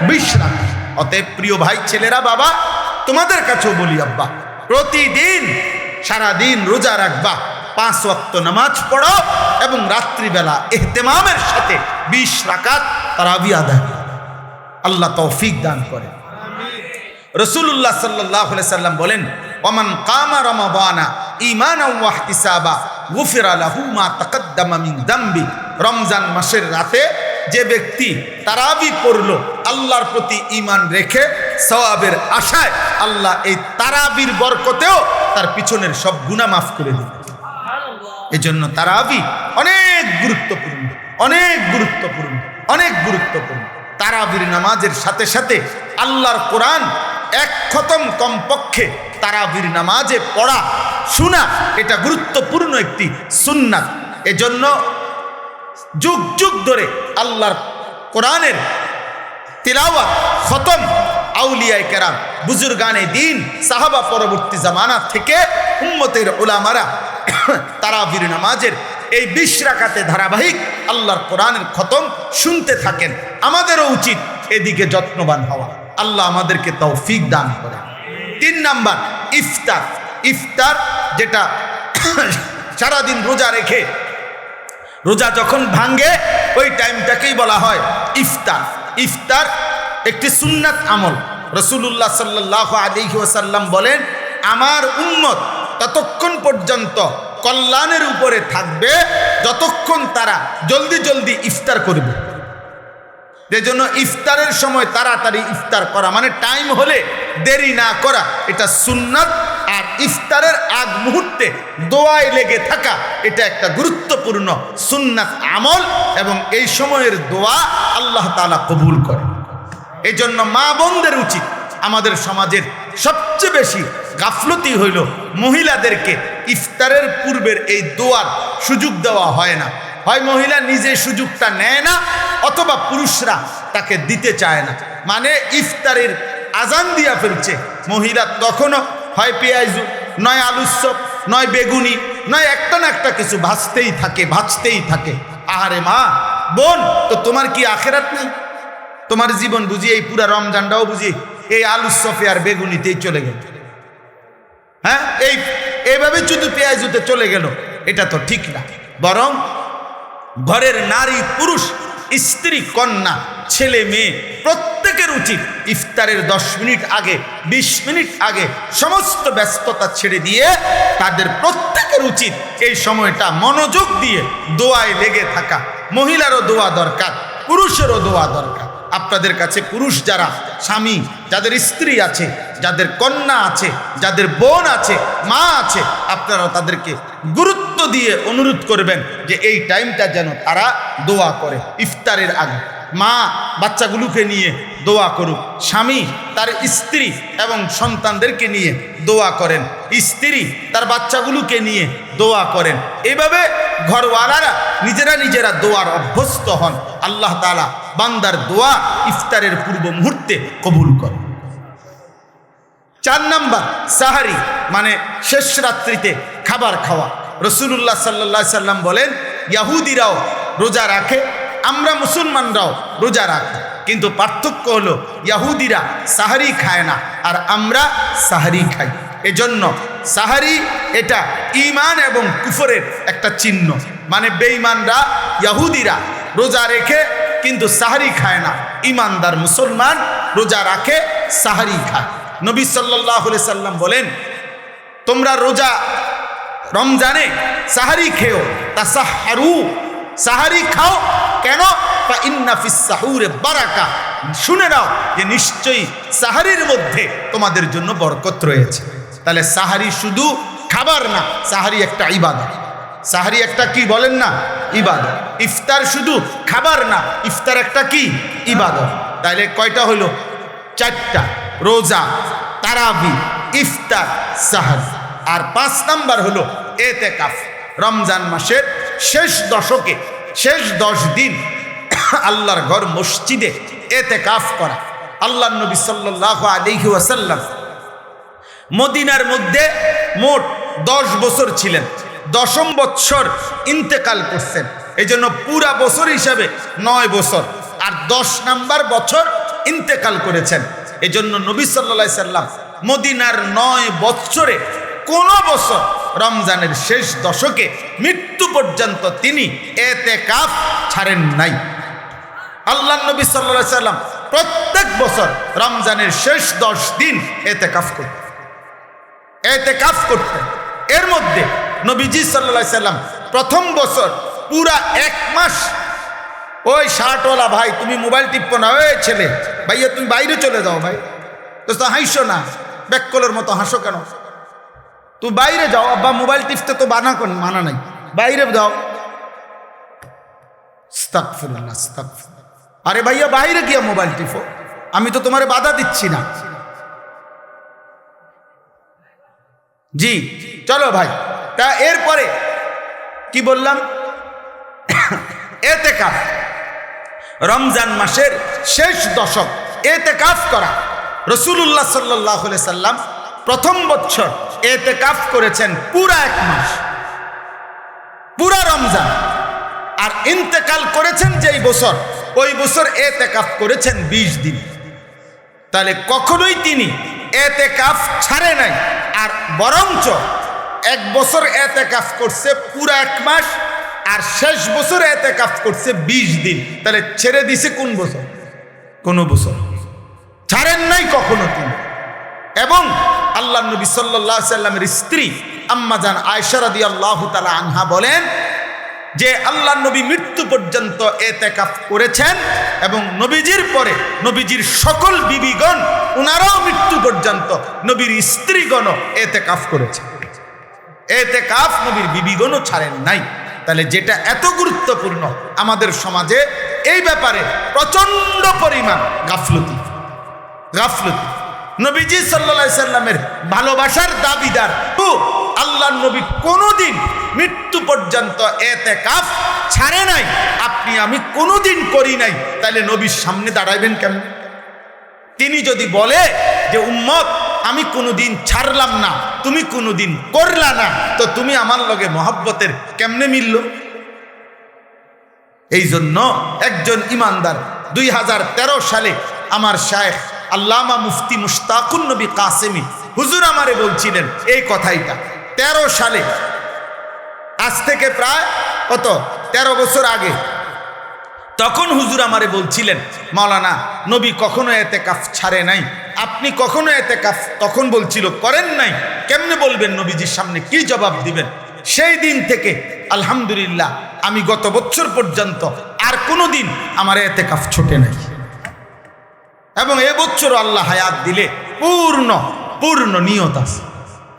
20 রাকাত। অতএব প্রিয় ভাই, ছেলেরা, বাবা, তোমাদের কাছেও বলি, আব্বা, প্রতিদিন সারাদিন রোজা রাখবা, 5 ওয়াক্ত নামাজ পড়ো এবং রাত্রিবেলা ইহতিমামের সাথে 20 রাকাত তারাবি আদায়। আল্লাহ তৌফিক দান করে। রাসূলুল্লাহ সাল্লাল্লাহু আলাইহি সাল্লাম বলেন, ওমান কামা রমাদানা ঈমানাও ওয়া ইহতিসাবা গুফিরা লাহু মা তাকাদ্দামা মিন যামবি। রমজান মাসের রাতে যে ব্যক্তি তারাবি পড়লো আল্লাহর প্রতি ঈমান রেখে, সওয়াবের আশায়, আল্লাহ এই তারাবির বরকতেও তার পিছনের সব গুনাহ মাফ করে দিবে। এজন্য তারাবি অনেক গুরুত্বপূর্ণ, অনেক গুরুত্বপূর্ণ, অনেক গুরুত্বপূর্ণ। তারাবির নামাজের সাথে সাথে আল্লাহর কোরআন 1 খতম কমপক্ষে তারাবির নামাজে পড়া, শোনা, এটা গুরুত্বপূর্ণ একটি সুন্নাত। এজন্য যুগ যুগ ধরে আল্লাহর কোরআনের তিলাওয়াত, খতম আউলিয়ায়ে কেরাম, বুজুর্গানে দ্বীন, সাহাবা পরবর্তী জামানা থেকে উম্মতের উলামারা তারাবির নামাজের এই 20 রাকাতে ধারাবাহিক আল্লাহর কোরআনের খতম শুনতে থাকেন। আমাদেরও উচিত এদিকে যত্নবান হওয়া। আল্লাহ আমাদেরকে তৌফিক দান করে। 3 নাম্বার, ইফতার। ইফতার যেটা সারাদিন রোজা রেখে রোজা যখন ভাঙ্গে ওই টাইমটাকেই বলা হয় ইফতার। ইফতার একটি সুন্নাত আমল। রাসূলুল্লাহ সাল্লাল্লাহু আলাইহি ওয়াসাল্লাম বলেন, আমার উম্মত ততক্ষণ পর্যন্ত কল্যাণের উপরে থাকবে যতক্ষণ তারা জলদি জলদি ইফতার করবে। এজন্য ইফতারের সময় তাড়াতাড়ি ইফতার করা, মানে টাইম হলে দেরি না করা, এটা সুন্নাত। আর ইফতারের আগ মুহূর্তে দোয়ায় লেগে থাকা, এটা একটা গুরুত্বপূর্ণ সুন্নাত আমল, এবং এই সময়ের দোয়া আল্লাহ তাআলা কবুল করে। এই জন্য মা বোনদের উচিত, আমাদের সমাজের সবচেয়ে বেশি গাফলতি হইল মহিলাদেরকে ইফতারের পূর্বের এই দোয়ার সুযোগ দেওয়া হয় না। হয় মহিলা নিজে সুযোগটা নেয় না, অথবা পুরুষরা তাকে দিতে চায় না। মানে ইফতারের আজান দিয়া ফেলছে, মহিলা তখনও হয় পেঁয়াজু, নয় আলুর চপ, নয় বেগুনি, নয় একটা না একটা কিছু ভাজতেই থাকে। আহারে মা বোন, তো তোমার কি আখেরাত নেই? তোমার জীবন বুঝি এই পুরা রমজানটাও বুঝি এই আলুর চপে আর বেগুনিতেই চলে গেল? হ্যাঁ, এইভাবে শুধু পেঁয়াজুতে চলে গেল, এটা তো ঠিক না। বরং ঘরের নারী, পুরুষ, স্ত্রী, কন্যা, ছেলে, মেয়ে প্রত্যেকের উচিত ইফতারের 10 মিনিট আগে, 20 মিনিট আগে সমস্ত ব্যস্ততা ছেড়ে দিয়ে তাদের প্রত্যেকের উচিত এই সময়টা মনোযোগ দিয়ে দোয়ায় লেগে থাকা। মহিলারও দোয়া দরকার, পুরুষেরও দোয়া দরকার। আপনাদের কাছে পুরুষ যারা স্বামী, যাদের স্ত্রী আছে, যাদের কন্যা আছে, যাদের বোন আছে, মা আছে, আপনারা তাদেরকে গুরুত্ব দিয়ে অনুরোধ করবেন যে এই টাইমটা যেন তারা দোয়া করে ইফতারের আগে। মা বাচ্চাগুলোকে নিয়ে দোয়া করুক, স্বামী তার স্ত্রী এবং সন্তানদেরকে নিয়ে দোয়া করেন, স্ত্রী তার বাচ্চাগুলোকে নিয়ে দোয়া করেন। এইভাবে ঘরওয়ালারা নিজেরা দোয়ার অভ্যস্ত হন। আল্লাহ তাআলা বান্দার দোয়া ইফতারের পূর্ব মুহূর্তে কবুল করেন। 4 নাম্বার, সাহারি, মানে শেষ রাত্রিতে খাবার খাওয়া। রাসূলুল্লাহ সাল্লাল্লাহু আলাইহি সাল্লাম বলেন, ইহুদিরাও রোজা রাখে, আমরা মুসলমানরাও রোজা রাখি, কিন্তু পার্থক্য হলো ইহুদিরা সাহারি খায় না আর আমরা সাহারি খাই। এজন্য সাহারি এটা ঈমান এবং কুফরের একটা চিহ্ন। মানে বেঈমানরা, ইহুদিরা রোজা রেখে কিন্তু সাহারি খায় না, ঈমানদার মুসলমান রোজা রাখে, সাহারি খায়। নবী সাল্লাল্লাহু আলাইহি সাল্লাম বলেন, তোমরা রোজা রমজানে সাহারি খেও, তাসাহহারু, সাহারি খাও। কেন? ফা ইন্না ফিস সাহুরে বারাকা, শুনে নাও যে নিশ্চয়ই সাহারির মধ্যে তোমাদের জন্য বরকত রয়েছে। তাহলে সাহারি শুধু খাবার না, সাহারি একটা ইবাদত। সাহারি একটা কি বলেন না? ইবাদত। ইফতার শুধু খাবার না, ইফতার একটা কি? ইবাদত। তাহলে কয়টা হলো? 4টা। রোজা, তারাবি, ইফতার, সাহর। আর 5 নাম্বার হলো এতেকাফ। রমজান মাসের শেষ দশকে, শেষ 10 দিন আল্লাহর ঘর মসজিদে এতেকাফ করা। আল্লাহর নবী সাল্লাল্লাহু আলাইহি ওয়াসাল্লাম মদিনার মধ্যে মোট 10 বছর ছিলেন। 10ম বছর ইন্তেকাল করছেন। এই জন্য পুরা বছর হিসাবে 9 বছর, আর 10 নাম্বার বছর ইন্তেকাল করেছেন। এই জন্য নবী সাল্লাল্লাহু আলাইহি সাল্লাম মদিনার 9 বছরে কোন বছর রমজানের শেষ দশকে মৃত্যু পর্যন্ত তিনি এতেকাফ ছাড়েন নাই। আল্লাহর নবী সাল্লাল্লাহু আলাইহি সাল্লাম প্রত্যেক বছর রমজানের শেষ 10 দিন এতেকাফ করতেন। এর মধ্যে নবীজি সাল্লাল্লাহু আলাইহি সাল্লাম প্রথম বছর পুরা 1 মাস, ওই শার্টওয়ালা ভাই তুমি মোবাইল টিপো না, ওই ছেলে ভাইয়া তুমি বাইরে চলে যাও, ভাই তো হাসো না, ব্যাককলের মতো হাসো কেন, তুমি বাইরে যাও, আব্বা মোবাইল টিপতে তো মানা নাই, বাইরে যাও। আস্তাগফিরুল্লাহ, আস্তাগফিরুল্লাহ। আরে ভাইয়া বাইরে গিয়ে মোবাইল টিপো, আমি তো তোমারে বাধা দিচ্ছি না। জি চলো ভাই। তা এরপরে কি বললাম, এতেকাফ, রমজান মাসের শেষ দশক এতেকাফ করা। রাসূলুল্লাহ সাল্লাল্লাহু আলাইহি সাল্লাম প্রথম বছর এতেকাফ করেছেন পুরা 1 মাস, পুরা রমজান। আর ইন্তেকাল করেছেন যেই বছর, ওই বছর এতেকাফ করেছেন 20 দিন। তাহলে কখনোই তিনি এতেকাফ ছাড়ে নাই, আর বরঞ্চ 1 বছর এতেকাফ করছে পুরা 1 মাস, আর শেষ বছর এতেকাফ করছে 20 দিন। তাহলে ছেড়ে দিছে কোন বছর? কোন বছর ছাড়েন নাই কখনো তিনি। এবং আল্লাহর নবী সাল্লাল্লাহু আলাইহি সাল্লামের স্ত্রী আম্মা জান আয়েশা রাদিয়াল্লাহু তাআলা আনহা বলেন যে আল্লাহর নবী মৃত্যু পর্যন্ত এতেকাফ করেছেন, এবং নবীজির পরে নবীজির সকল বিবিগণ ওনারাও মৃত্যু পর্যন্ত, নবীর স্ত্রীগণও এতেকাফ করেছে। এতেকাফ নবীর বিবিগণও ছাড়েন নাই। তাহলে যেটা এত গুরুত্বপূর্ণ, আমাদের সমাজে এই ব্যাপারে প্রচন্ড পরিমাণ গাফলতি। নবীজি সাল্লাল্লাহু আলাইহি সাল্লামের ভালোবাসার দাবিদার আল্লাহর নবী কোনোদিন মৃত্যু পর্যন্ত এতেকাফ ছাড়ে নাই। আপনি আমি কোনোদিন করি নাই, তাহলে নবীর সামনে দাঁড়াইবেন কেমন? তিনি যদি বলে যে উম্মত আমি কোনোদিন ছাড়লাম না, তুমি কোনোদিন করলা না, তো তুমি আমার লগে মহব্বতের কেমনে মিলল? এই জন্য একজন ইমানদার 2013 সালে আমার শায়েখ আল্লামা মুফতি মুশতাকুন নবী কাসেমি হুজুর আমারে বলছিলেন এই কথাইটা। 13 সালে, আজ থেকে প্রায় কত 13 বছর আগে, তখন হুজুর আমারে বলছিলেন মাওলানা নবী কখনো এতেকাফ ছাড়ে নাই, আপনি কখনো এতেকাফ, তখন বলছিল করেন নাই, কেমনে বলবেন? নবীজির সামনে কি জবাব দিবেন? সেই দিন থেকে আলহামদুলিল্লাহ আমি গত বছর পর্যন্ত আর কোনো দিন আমার এতেকাফ ছোটে নাই, এবং এবছরও আল্লাহ হায়াত দিলে পূর্ণ নিয়ত আছে।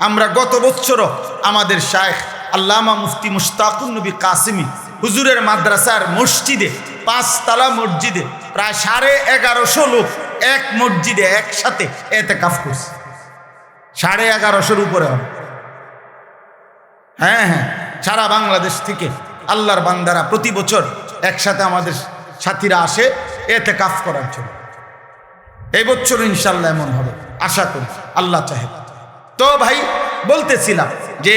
আমরা গত বছরও আমাদের শায়েখ আল্লামা মুফতি মুশতাকুন নবী কাসেমি হুজুরের মাদ্রাসার মসজিদে, 5 তলা মসজিদে প্রায় 1150 লোক এক মসজিদে একসাথে এতেকাফ করছে। 1150-এর উপরে হবে। হ্যাঁ, সারা বাংলাদেশ থেকে আল্লাহর বান্দারা প্রতি বছর একসাথে আমাদের সাথীরা আসে এতেকাফ করার জন্য। এই বছর ইনশাল্লাহ এমন হবে, আশা করি, আল্লাহ চাহে। তো ভাই বলতেছিলাম যে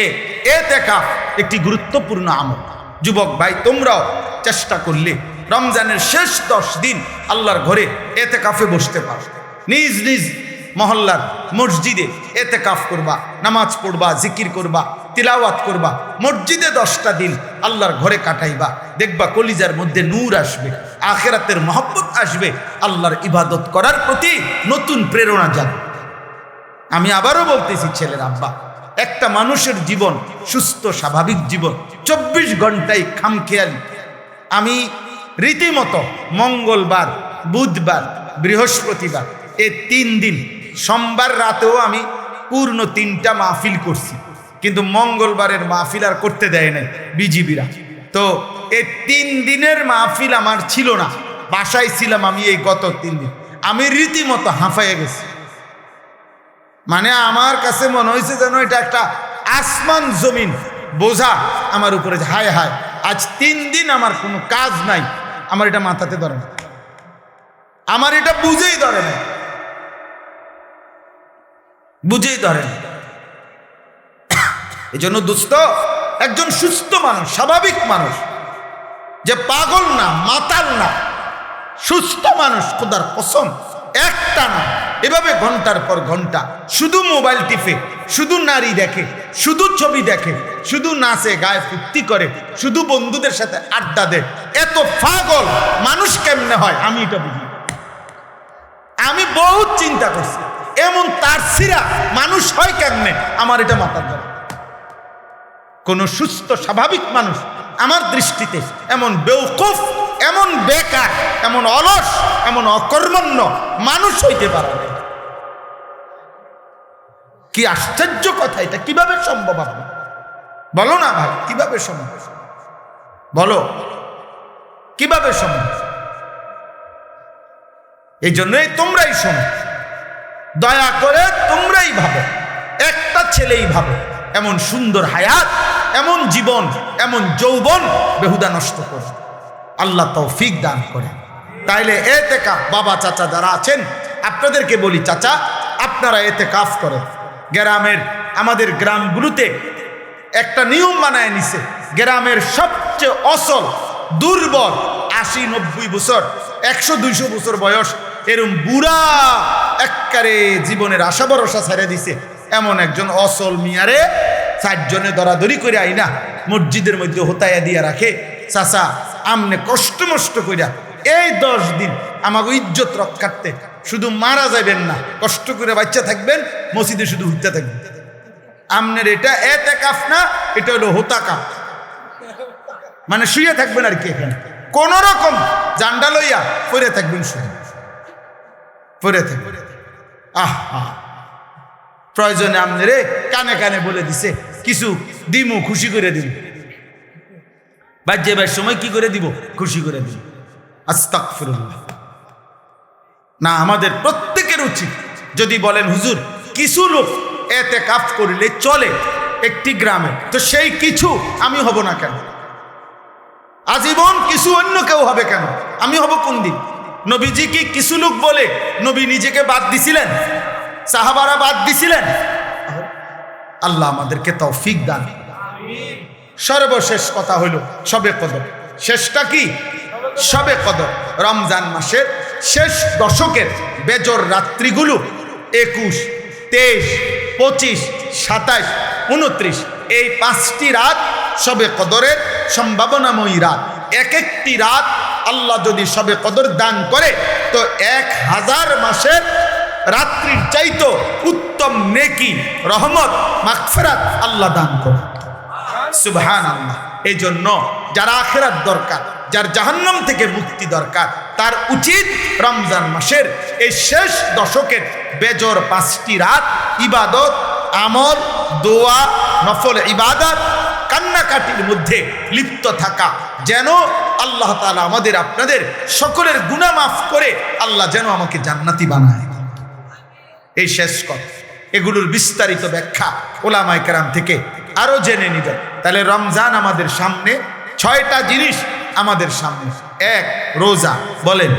এতেকাফ একটি গুরুত্বপূর্ণ আমল। যুবক ভাই তোমরাও চেষ্টা করলে রমজানের শেষ 10 দিন আল্লাহর ঘরে এতেকাফে বসতে পারো। নিজ নিজ মহল্লার মসজিদে এতেকাফ করবা, নামাজ পড়বা, জিকির করবা, তিলাওয়াত করবা, মসজিদে 10টা দিন আল্লাহর ঘরে কাটাইবা। দেখবা কলিজার মধ্যে নূর আসবে, আখিরাতের মহব্বত আসবে, আল্লাহর ইবাদত করার প্রতি নতুন প্রেরণা যাবে। আমি আবারও বলতেছি ছেলের আব্বা, একটা মানুষের জীবন সুস্থ স্বাভাবিক জীবন 24 ঘন্টায় খামখেয়ালি। আমি রীতিমতো মঙ্গলবার, বুধবার, বৃহস্পতিবার এই 3 দিন, সোমবার রাতেও আমি পূর্ণ 3টা মাহফিল করছি, কিন্তু মঙ্গলবারের মাহফিল আর করতে দেয় নাই বিজিবিরা। তো এই 3 দিনের মাহফিল আমার ছিল না, বাসায় ছিলাম আমি। এই গত 3 দিন আমি রীতিমতো হাঁফাইয়ে গেছি। মানে আমার কাছে মনে হয়েছে যেন এটা একটা আসমান জমিন বোঝা আমার উপরে, হায় হায় আজ 3 দিন আমার কোনো কাজ নাই, আমার এটা মাথাতে ধরে না, আমার এটা বুঝেই ধরে না, বুঝেই ধরে না। এই জন্য দোস্ত, একজন সুস্থ মানুষ, স্বাভাবিক মানুষ, যে পাগল না, মাতাল না, সুস্থ মানুষ, খোদার কসম একটা না এভাবে ঘন্টার পর ঘন্টা শুধু মোবাইল টিপে, শুধু নারী দেখে, শুধু ছবি দেখে, শুধু নাচে গায়ে ফুর্তি করে, শুধু বন্ধুদের সাথে আড্ডা দেয়, এত পাগল মানুষ কেমনে হয় আমি এটা বুঝি। আমি বহুত চিন্তা করছি এমন তার সিরা মানুষ হয় কেমনে, আমার এটা মাথার ধরে। কোন সুস্থ স্বাভাবিক মানুষ আমার দৃষ্টিতে এমন বেওকুফ, এমন বেকার, এমন অলস, এমন অকর্মণ্য মানুষ হইতে পারে না। কি আশ্চর্য কথা, এটা কিভাবে সম্ভব? আপনি বলো না ভাই, কিভাবে সম্ভব? বলো কিভাবে সম্ভব? এই জন্যই তোমরাই শোনো, দয়া করে তোমরাই ভাবো, একটা ছেলেই ভাবো এমন সুন্দর হায়াত, এমন জীবন, এমন যৌবন বেহুদা নষ্ট করে। আল্লাহ তৌফিক দান করে। তাইলে এতেকাফ, বাবা চাচা যারা আছেন আপনাদেরকে বলি, চাচা আপনারা এতেকাফ করেন। গ্রামের, আমাদের গ্রামগুলোতে একটা নিয়ম বানায় নিছে, গ্রামের সবচেয়ে অসল, দুর্বল, 80-90 বছর, 100-200 বছর বয়স, এরম বুড়া একবারে জীবনের আশা ভরসা ছেড়ে দিছে এমন একজন অসল মিয়ারে 4 জনে দরাদরি করে আইনা মসজিদের মধ্যে হোতাইয়া দিয়া রাখে, চাচা আমনে কষ্ট মষ্ট কইরা এই 10 দিন আমাকে ইজ্জত রক্ষার্থে শুধু মারা যাবেন না, কষ্ট করে বাচ্চা থাকবেন, মসজিদে শুধু উঠতে থাকবেন। আমনের এটা এতেকাফ না, এটা হলো হোতাকাফ, মানে শুয়ে থাকবেন আর কি, এখানে কোন রকম জান্ডা লইয়া পড়ে থাকবেন, শুয়ে পড়ে থাকবেন। প্রয়োজনে আমনেরে কানে কানে বলে দিছে কিছু দিমু, খুশি করে দিব, বাজ্যেবার সময় কি করে দিব, খুশি করে দিব। আস্তাগফিরুল্লাহ। না, আমাদের প্রত্যেকের উচিত, যদি বলেন হুজুর কিছু লোক এতেকাফ করিলে চলে একটি গ্রামে, তো সেই কিছু আমি হব না কেন? আজীবন কিছু অন্য কেউ হবে কেন? আমি হব কোন দিন? নবীজি কি কিছু লোক বলে নবী নিজেকে বাদ দিছিলেন? সাহাবারা বাদ দিছিলেন? আল্লাহ আমাদেরকে তৌফিক দান। সর্বশেষ কথা হইল শবে কদর। শেষটা কি? শবে কদর, রমজান মাসের শেষ দশকের বেজর রাত্রিগুলো 21, 23, 25, 27, 29 এই 5টি রাত শবে কদরের সম্ভাবনাময়ী রাত। এক একটি রাত আল্লাহ যদি শবে কদর দান করে তো 1000 মাসের রাত্রির চাইতো উত্তম নেকি, রহমত, মাগফিরাত আল্লাহ দান করে। সুবহানাল্লাহ। এই জন্য যারা আখিরাত দরকার, যার জাহান্নাম থেকে মুক্তি দরকার, তার উচিত রমজান মাসের এই শেষ দশকের বেজর 5টি রাত ইবাদত, আমল, দোয়া, নফল ইবাদত, কান্নাকাটির মধ্যে লিপ্ত থাকা, যেন আল্লাহ তাআলা আমাদের আপনাদের সকলের গুনাহ মাফ করে আল্লাহ যেন আমাকে জান্নাতি বানায়। এই শেষ কথা, এগুলোর বিস্তারিত ব্যাখ্যা ওলামায়ে কেরাম থেকে আরো জেনে নিবেন। তাহলে রমজান আমাদের সামনে 6টা জিনিস আমাদের সামনে। 1 রোজা, বলেন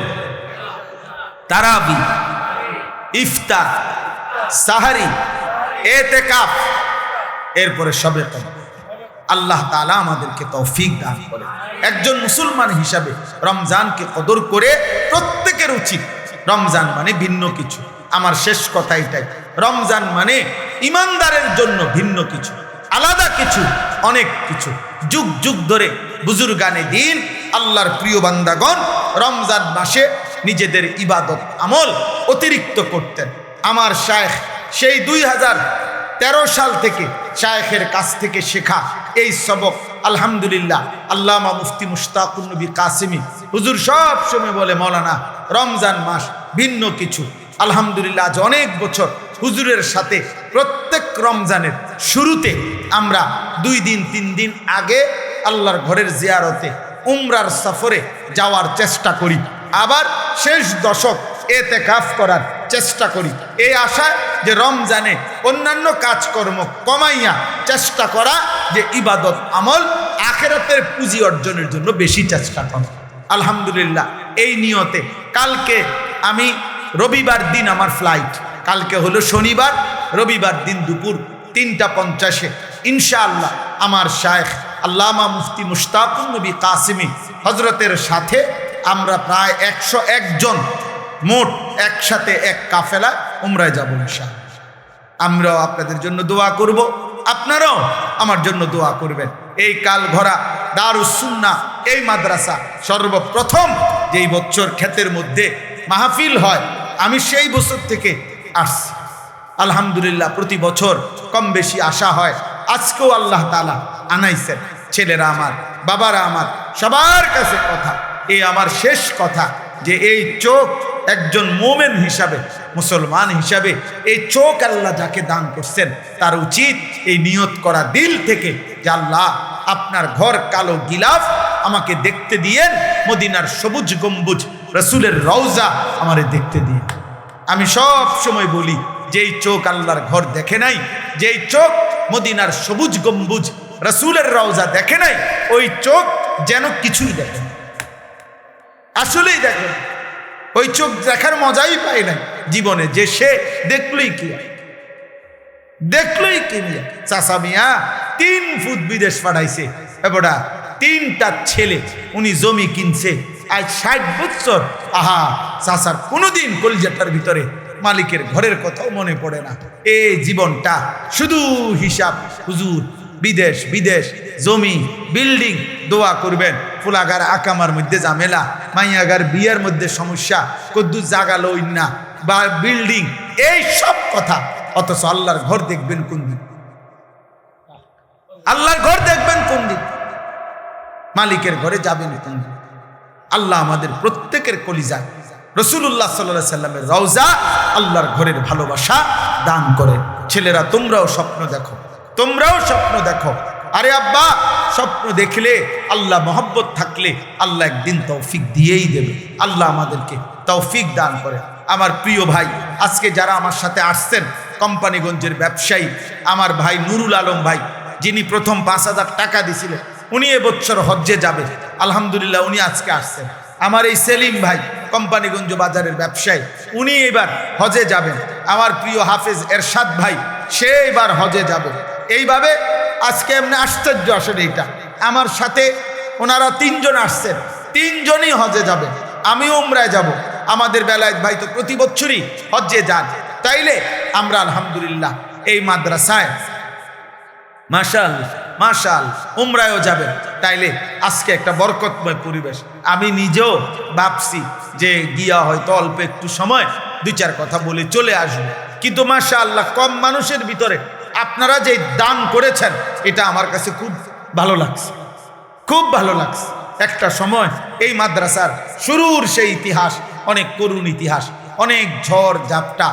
তারাবি, ইফতার, সাহারি, এতেকাফ, এরপরে শবে কদর। আল্লাহ তাআলা আমাদেরকে তৌফিক দান করে। একজন মুসলমান হিসাবে রমজানকে কদর করে প্রত্যেকের উচিত। রমজান মানে ভিন্ন কিছু। আমার শেষ কথা এটাই, রমজান মানে ইমানদারের জন্য ভিন্ন কিছু, আলাদা কিছু, অনেক কিছু। যুগ যুগ ধরে বুজুর্গানে দিন, আল্লাহর প্রিয় বান্দাগণ রমজান মাসে নিজেদের ইবাদত আমল অতিরিক্ত করতেন। আমার শায়েখ সেই 2013 সাল থেকে শায়েখের কাছ থেকে শেখা এই সবক আলহামদুলিল্লাহ আল্লামা মুফতি মুশতাকুন নবী কাসিমি হুজুর সব সময় বলে, মৌলানা রমজান মাস ভিন্ন কিছু। আলহামদুলিল্লাহ আজ অনেক বছর হুজুরের সাথে প্রত্যেক রমজানের শুরুতে আমরা 2 দিন 3 দিন আগে আল্লাহর ঘরের জিয়ারতে, উমরার সফরে যাওয়ার চেষ্টা করি। আবার শেষ দশক এতেকাফ করার চেষ্টা করি, এই আশায় যে রমজানে অন্যান্য কাজকর্ম কমাইয়া চেষ্টা করা যে ইবাদত আমল আখিরাতের পুঁজি অর্জনের জন্য বেশি চেষ্টা করা। আলহামদুলিল্লাহ এই নিয়তে কালকে আমি রবিবার দিন আমার ফ্লাইট, কালকে হলো শনিবার, রবিবার দিন দুপুর 3:50 ইনশাআল্লাহ আমার শায়েখ আল্লামা মুফতি মুশতাকুন নবী কাসিমি হজরতের সাথে আমরা প্রায় 101 জন মোট একসাথে এক কাফেলা উমরায় যাব ইনশাআল্লাহ। আমরাও আপনাদের জন্য দোয়া করব, আপনারাও আমার জন্য দোয়া করবেন। এই কালঘরা দারুস সুন্নাহ এই মাদ্রাসা সর্বপ্রথম যেই বছর ক্ষেতের মধ্যে মাহফিল হয় আমি সেই বছর থেকে আসছি। আলহামদুলিল্লাহ প্রতি বছর কম বেশি আসা হয়, আজকেও আল্লাহ তাআলা আনাইছেন। ছেলেরা আমার, বাবারা আমার, সবার কাছে কথা, এই আমার শেষ কথা যে এই চোখ একজন মোমেন হিসাবে, মুসলমান হিসাবে এই চোখ আল্লাহ যাকে দান করছেন তার উচিত এই নিয়ত করা দিল থেকে যে আল্লাহ আপনার ঘর কালো গিলাফ আমাকে দেখতে দিয়েন, মদিনার সবুজ গম্বুজ রসুলের রওজা আমারে দেখতে দিয়ে। আমি সব সময় বলি যেই চোখ আল্লাহর ঘর দেখে নাই, যেই চোখ মদিনার সবুজ গম্বুজ রসুলের রওজা দেখে নাই, ওই চোখ যেন কিছুই দেখে না, আসলেই দেখে না। ওই চোখ দেখার মজাই পায় না জীবনে, যে সে দেখলই কি দেখলই কি নিয়ে। চাচা মিয়া 3 ফুট বিদেশ পাঠাইছে, এবারে 3টা ছেলে, উনি জমি কিনছে আজ 60 বছর। আহা, চাচার কোনোদিন কলজাটার ভিতরে মালিকের ঘরের কথাও মনে পড়ে না। এই জীবনটা শুধু হিসাব, হুজুর বিদেশ বিদেশ, জমি বিল্ডিং। দোয়া করবেন ফুলাগার আকামার মধ্যে ঝামেলা, মাইয়াগার বিয়ের মধ্যে সমস্যা, কদ্দু জাগা লই না বা বিল্ডিং, এই সব কথা। অথচ আল্লাহর ঘর দেখবেন কোন দিন? আল্লাহর ঘর দেখবেন কোন দিন? মালিকের ঘরে যাবেন কোন দিন? আল্লাহ আমাদের প্রত্যেকের কলিজায় রাসূলুল্লাহ সাল্লাল্লাহু আলাইহি সাল্লামের রওজা, আল্লাহর ঘরের ভালোবাসা দান করেন। ছেলেরা তোমরাও স্বপ্ন দেখো, তোমরাও স্বপ্ন দেখো। আরে আব্বা, স্বপ্ন দেখলে আল্লাহ মহব্বত থাকলে আল্লাহ একদিন তৌফিক দিয়েই দেবে। আল্লাহ আমাদেরকে তৌফিক দান করে। আমার প্রিয় ভাই, আজকে যারা আমার সাথে আসছেন, কোম্পানিগঞ্জের ব্যবসায়ী আমার ভাই নুরুল আলম ভাই, যিনি প্রথম 5,000 টাকা দিয়েছিলেন, উনি এবছর হজ্জে যাবে। আলহামদুলিল্লাহ উনি আজকে আসছেন। আমার এই সেলিম ভাই কোম্পানিগঞ্জ বাজারের ব্যবসায়ী, উনি এবার হজে যাবেন। আমার প্রিয় হাফেজ এরশাদ ভাই, সে এবার হজে যাবে। এইভাবে আজকে এমনি আশ্চর্য আসলে এটা, আমার সাথে ওনারা 3 জন আসছেন, 3 জনই হজে যাবে। আমিও উমরায় যাব। আমাদের বেলায়েত ভাই তো প্রতি বছরই হজ্জে যান। তাইলে আমরা আলহামদুলিল্লাহ এই মাদ্রাসায় মাশাআল্লাহ মাশাআল্লাহ উমরায়ও যাবেন। তাইলে আজকে একটা বরকতময় পরিবেশ। আমি নিজেও ভাবছি যে গিয়া হয়তো অল্প একটু সময় 2-4 কথা বলে চলে আসবো, কিন্তু মাশাআল্লাহ কম মানুষের ভিতরে আপনারা যে দান করেছেন এটা আমার কাছে খুব ভালো লাগছে, খুব ভালো লাগছে। একটা সময় এই মাদ্রাসার শুরুর সেই ইতিহাস, অনেক করুণ ইতিহাস, অনেক ঝড় ঝাপটা,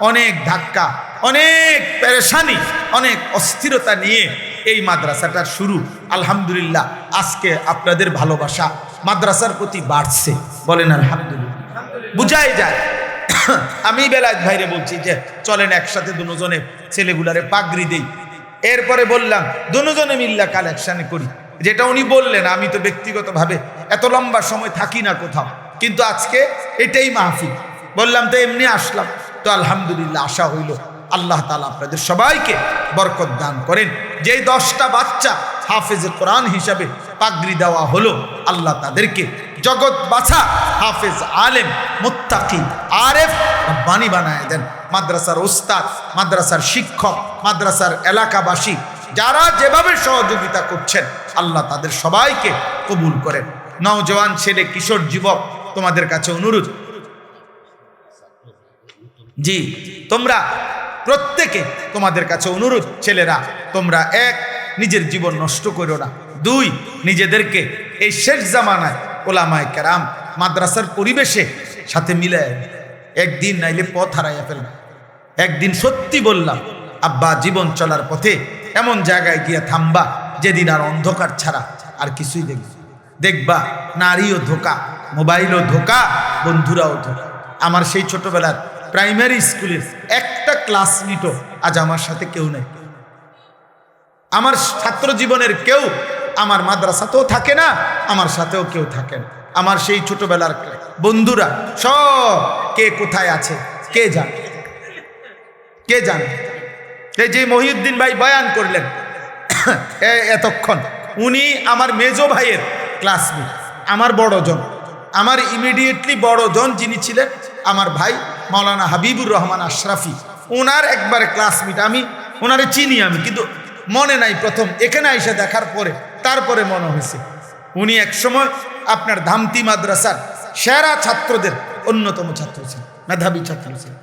অনেক ধাক্কা, অনেক পেরেশানি, অনেক অস্থিরতা নিয়ে এই মাদ্রাসাটার শুরু। আলহামদুলিল্লাহ আজকে আপনাদের ভালোবাসা মাদ্রাসার প্রতি বাড়ছে, বলেন আলহামদুলিল্লাহ। বুঝাই যায়। আমি বেলায়েত ভাইরে বলছি যে চলেন একসাথে দুজনে ছেলেগুলারে পাগড়ি দেই। এরপরে বললাম দুজনে মিল্লা কালেকশন করি, যেটা উনি বললেন। আমি তো ব্যক্তিগতভাবে এত লম্বা সময় থাকি না কোথাও, কিন্তু আজকে এটাই মাহফিল, বললাম তো এমনি আসলাম। তো আলহামদুলিল্লাহ আশা হইল আল্লাহ তাআলা আপনাদের সবাইকে বরকত দান করেন। যেই 10টা বাচ্চা হাফেজে কোরআন হিসাবে পাগড়ি দেওয়া হলো, আল্লাহ তাদেরকে জগৎ বাছা হাফেজ, আলেম, মুত্তাকি, আরেফ, রব্বানি বানায় দেন। মাদ্রাসার ওস্তাদ, মাদ্রাসার শিক্ষক, মাদ্রাসার এলাকাবাসী যারা যেভাবে সহযোগিতা করছেন, আল্লাহ তাদের সবাইকে কবুল করেন। নওজওয়ান ছেলে, কিশোর যুবক, তোমাদের কাছে অনুরোধ, জি তোমরা প্রত্যেকে, তোমাদের কাছে অনুরোধ, ছেলেরা তোমরা 1 নিজের জীবন নষ্ট করো না, 2 নিজেদেরকে এই শেষ জামানায় ওলামায়ে কেরাম মাদ্রাসার পরিবেশে সাথে মিলে একদিন নাইলে পথ হারাইয়া ফেলবে। একদিন সত্যি বললাম আব্বা, জীবন চলার পথে এমন জায়গায় গিয়ে থামবা যেদিন আর অন্ধকার ছাড়া আর কিছুই দেখবা নারীও ধোকা, মোবাইলও ধোকা, বন্ধুরাও ধোকা। আমার সেই ছোটবেলার প্রাইমারি স্কুলের একটা ক্লাসমেটও আজ আমার সাথে কেউ নেই। আমার ছাত্র জীবনের কেউ আমার মাদ্রাসাতেও থাকে না, আমার সাথেও কেউ থাকে না। আমার সেই ছোটবেলার বন্ধুরা সব কে কোথায় আছে কে জানে, কে জানে। এই যে মহিউদ্দিন ভাই বয়ান করলেন এতক্ষণ, উনি আমার মেজো ভাইয়ের ক্লাসমেট, আমার বড়জন, আমার ইমিডিয়েটলি বড়জন যিনি ছিলেন আমার ভাই মাওলানা হাবিবুর রহমান আশরাফি, ওনার একবারে ক্লাসমেট। আমি ওনারে চিনি আমি, কিন্তু মনে নাই, প্রথম এখানে এসে দেখার পরে তারপরে মনে হয়েছে উনি একসময় আপনার ধামতি মাদ্রাসার সেরা ছাত্রদের অন্যতম ছাত্র ছিলেন, মেধাবী ছাত্র ছিলেন,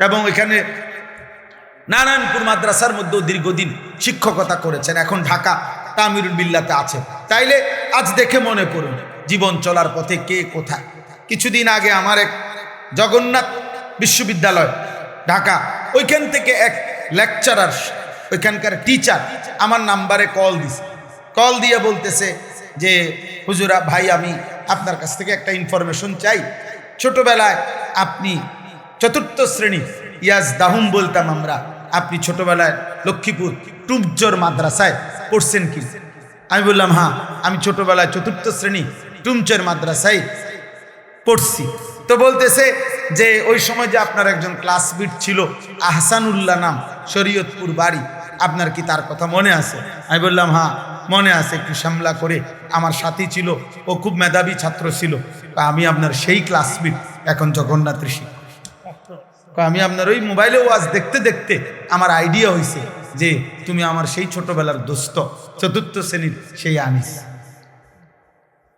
এবং এখানে নারায়ণপুর মাদ্রাসার মধ্যেও দীর্ঘদিন শিক্ষকতা করেছেন। এখন ঢাকা তামিরুল বিল্লাতে আছে। তাইলে আজ দেখে মনে করুন জীবন চলার পথে কে কোথায়। কিছুদিন আগে আমার এক জগন্নাথ বিশ্ববিদ্যালয় ঢাকা, ওইখান থেকে এক লেকচারার, ওইখানকার টিচার আমার নাম্বারে কল দিয়ে বলতেছে যে হুজুরা ভাই, আমি আপনার কাছ থেকে একটা ইনফরমেশন চাই। ছোটবেলায় আপনি চতুর্থ শ্রেণী, ইয়াজ দাহুম বলতাম আমরা, আপনি ছোটবেলায় লক্ষ্মীপুর টুমচর মাদ্রাসায় পড়ছেন কি? আমি বললাম হ্যাঁ, আমি ছোটবেলায় চতুর্থ শ্রেণী টুমচর মাদ্রাসায় পড়ছি। তো বলতেছে যে ওই সময় যে আপনার একজন ক্লাসমেট ছিল আহসানুল্লাহ নাম, শরীয়তপুর বাড়ি, আপনার কি তার কথা মনে আছে? আমি বললাম হ্যাঁ মনে আছে, একটু সামলা করে আমার সাথী ছিল, ও খুব মেধাবী ছাত্র ছিল। আমি আপনার সেই ক্লাসমেট, এখন জগন্নাথ ঋষি। আমি আপনার ওই মোবাইলে ওয়াজ দেখতে দেখতে আমার আইডিয়া হয়েছে যে তুমি আমার সেই ছোটবেলার দোস্ত, চতুর্থ শ্রেণীর সেই আনিস।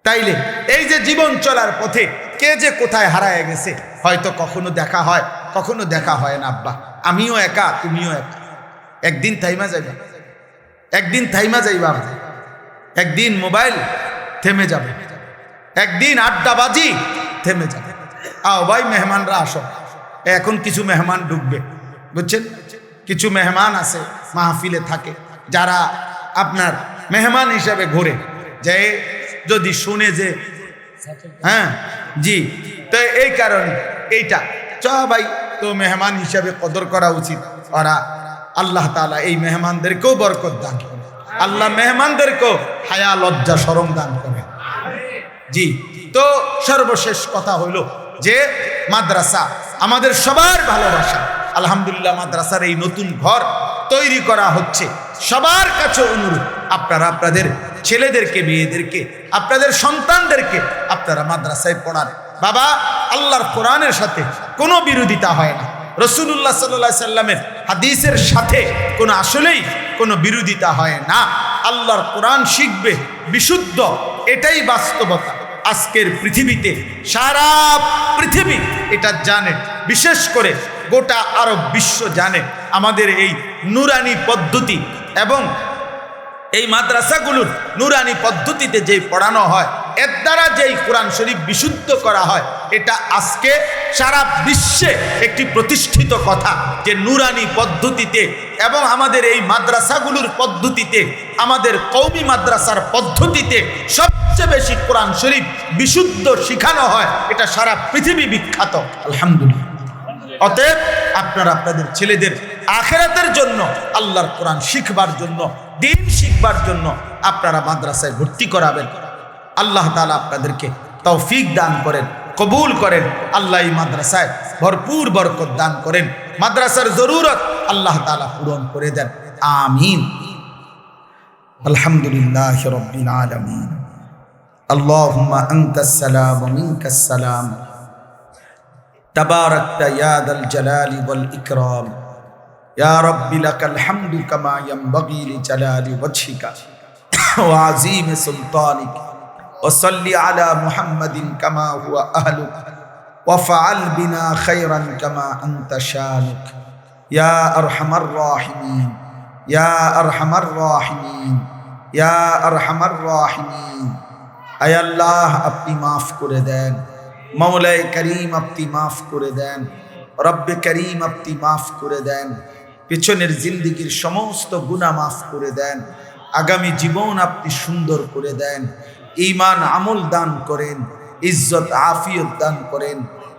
তাইলে এই যে জীবন চলার পথে কে যে কোথায় হারায় গেছে, হয়তো কখনো দেখা হয়, কখনো দেখা হয় না। আব্বা আমিও একা, তুমিও একা। একদিন থাইমা যাইবা, একদিন থাইমা যাইবা, একদিন মোবাইল থেমে যাবে, একদিন আড্ডাবাজি থেমে যাবে। আও ভাই মেহমানরা আসো, এখন কিছু মেহমান ঢুকবে, বুঝছেন? কিছু মেহমান আছে মাহফিলে থাকে, যারা আপনার মেহমান হিসাবে ঘোরে, যে যদি শুনে যে হ্যাঁ জি, তো এই কারণে এইটা ভাই, তো মেহমান হিসাবে কদর করা উচিত। ওরা আল্লাহ তাআলা এই মেহমানদেরকেও বরকত দান করে, আল্লাহ মেহমানদেরকেও হায়া লজ্জা শরম দান করে। জি, তো সর্বশেষ কথা হইল যে মাদ্রাসা আমাদের সবার ভালোবাসা। আলহামদুলিল্লাহ মাদ্রাসার এই নতুন ঘর তৈরি করা হচ্ছে। সবার কাছে অনুরোধ, আপনারা আপনাদের ছেলেদেরকে, মেয়েদেরকে, আপনাদের সন্তানদেরকে আপনারা মাদ্রাসায় পড়ান। বাবা, আল্লাহর কোরআনের সাথে কোনো বিরোধিতা হয় না, রাসূলুল্লাহ সাল্লাল্লাহু আলাইহি সাল্লামের হাদিসের সাথে কোনো আসলেই কোনো বিরোধিতা হয় না। আল্লাহর কোরআন শিখবে বিশুদ্ধ, এটাই বাস্তবতা। আজকের পৃথিবীতে সারা পৃথিবী এটা জানে, বিশেষ করে গোটা আরব বিশ্ব জানে আমাদের এই নুরানি পদ্ধতি এবং এই মাদ্রাসাগুলোর নুরানি পদ্ধতিতে যেই পড়ানো হয়, এর দ্বারা যেই কোরআন শরীফ বিশুদ্ধ করা হয়, এটা আজকে সারা বিশ্বে একটি প্রতিষ্ঠিত কথা যে নুরানি পদ্ধতিতে এবং আমাদের এই মাদ্রাসাগুলোর পদ্ধতিতে, আমাদের কওমি মাদ্রাসার পদ্ধতিতে সবচেয়ে বেশি কোরআন শরীফ বিশুদ্ধ শিখানো হয়। এটা সারা পৃথিবী বিখ্যাত, আলহামদুলিল্লাহ। অতএব আপনারা আপনাদের ছেলেদের আখিরাতের জন্য, আল্লাহর কোরআন শিখবার জন্য, দিন শিখবার জন্য আপনারা মাদ্রাসায় ভর্তি করাবেন। আল্লাহ তাআলা আপনাদেরকে তৌফিক দান করেন, কবুল করেন। আল্লাহ এই মাদ্রাসায় ভরপুর বরকত দান করেন, মাদ্রাসার জরুরত আল্লাহ তাআলা পূরণ করে দেন, আমিন। আলহামদুলিল্লাহি রাব্বিল আলামিন। আল্লাহুম্মা আনতাস সালাম ওয়া মিনকাস সালাম, তাবারাকতা ইয়া যাল জালালি ওয়াল ইকরাম, ইয়া রাব্বি লাকাল হামদু কামা ইয়ানবাগি লিজালালি ওয়াজহিকা ওয়া আযীমি সুলতানিকা। وصلي على محمد كما هو أهلك وفعل بنا خيرا كما أنت شانك يا أرحم الراحمين يا أرحم الراحمين يا أرحم الراحمين। আয় আল্লাহ, আপনি মাফ করে দেন, মওলাই করিম আপনি মাফ করে দেন, রব্বে করিম আপনি মাফ করে দেন, পেছনের জিন্দেগির সমস্ত গুনাহ মাফ করে দেন, আগামী জীবন আপনি সুন্দর করে দেন, ঈমান আমল দান করেন, ইজ্জত আফিয়ত দান করেন,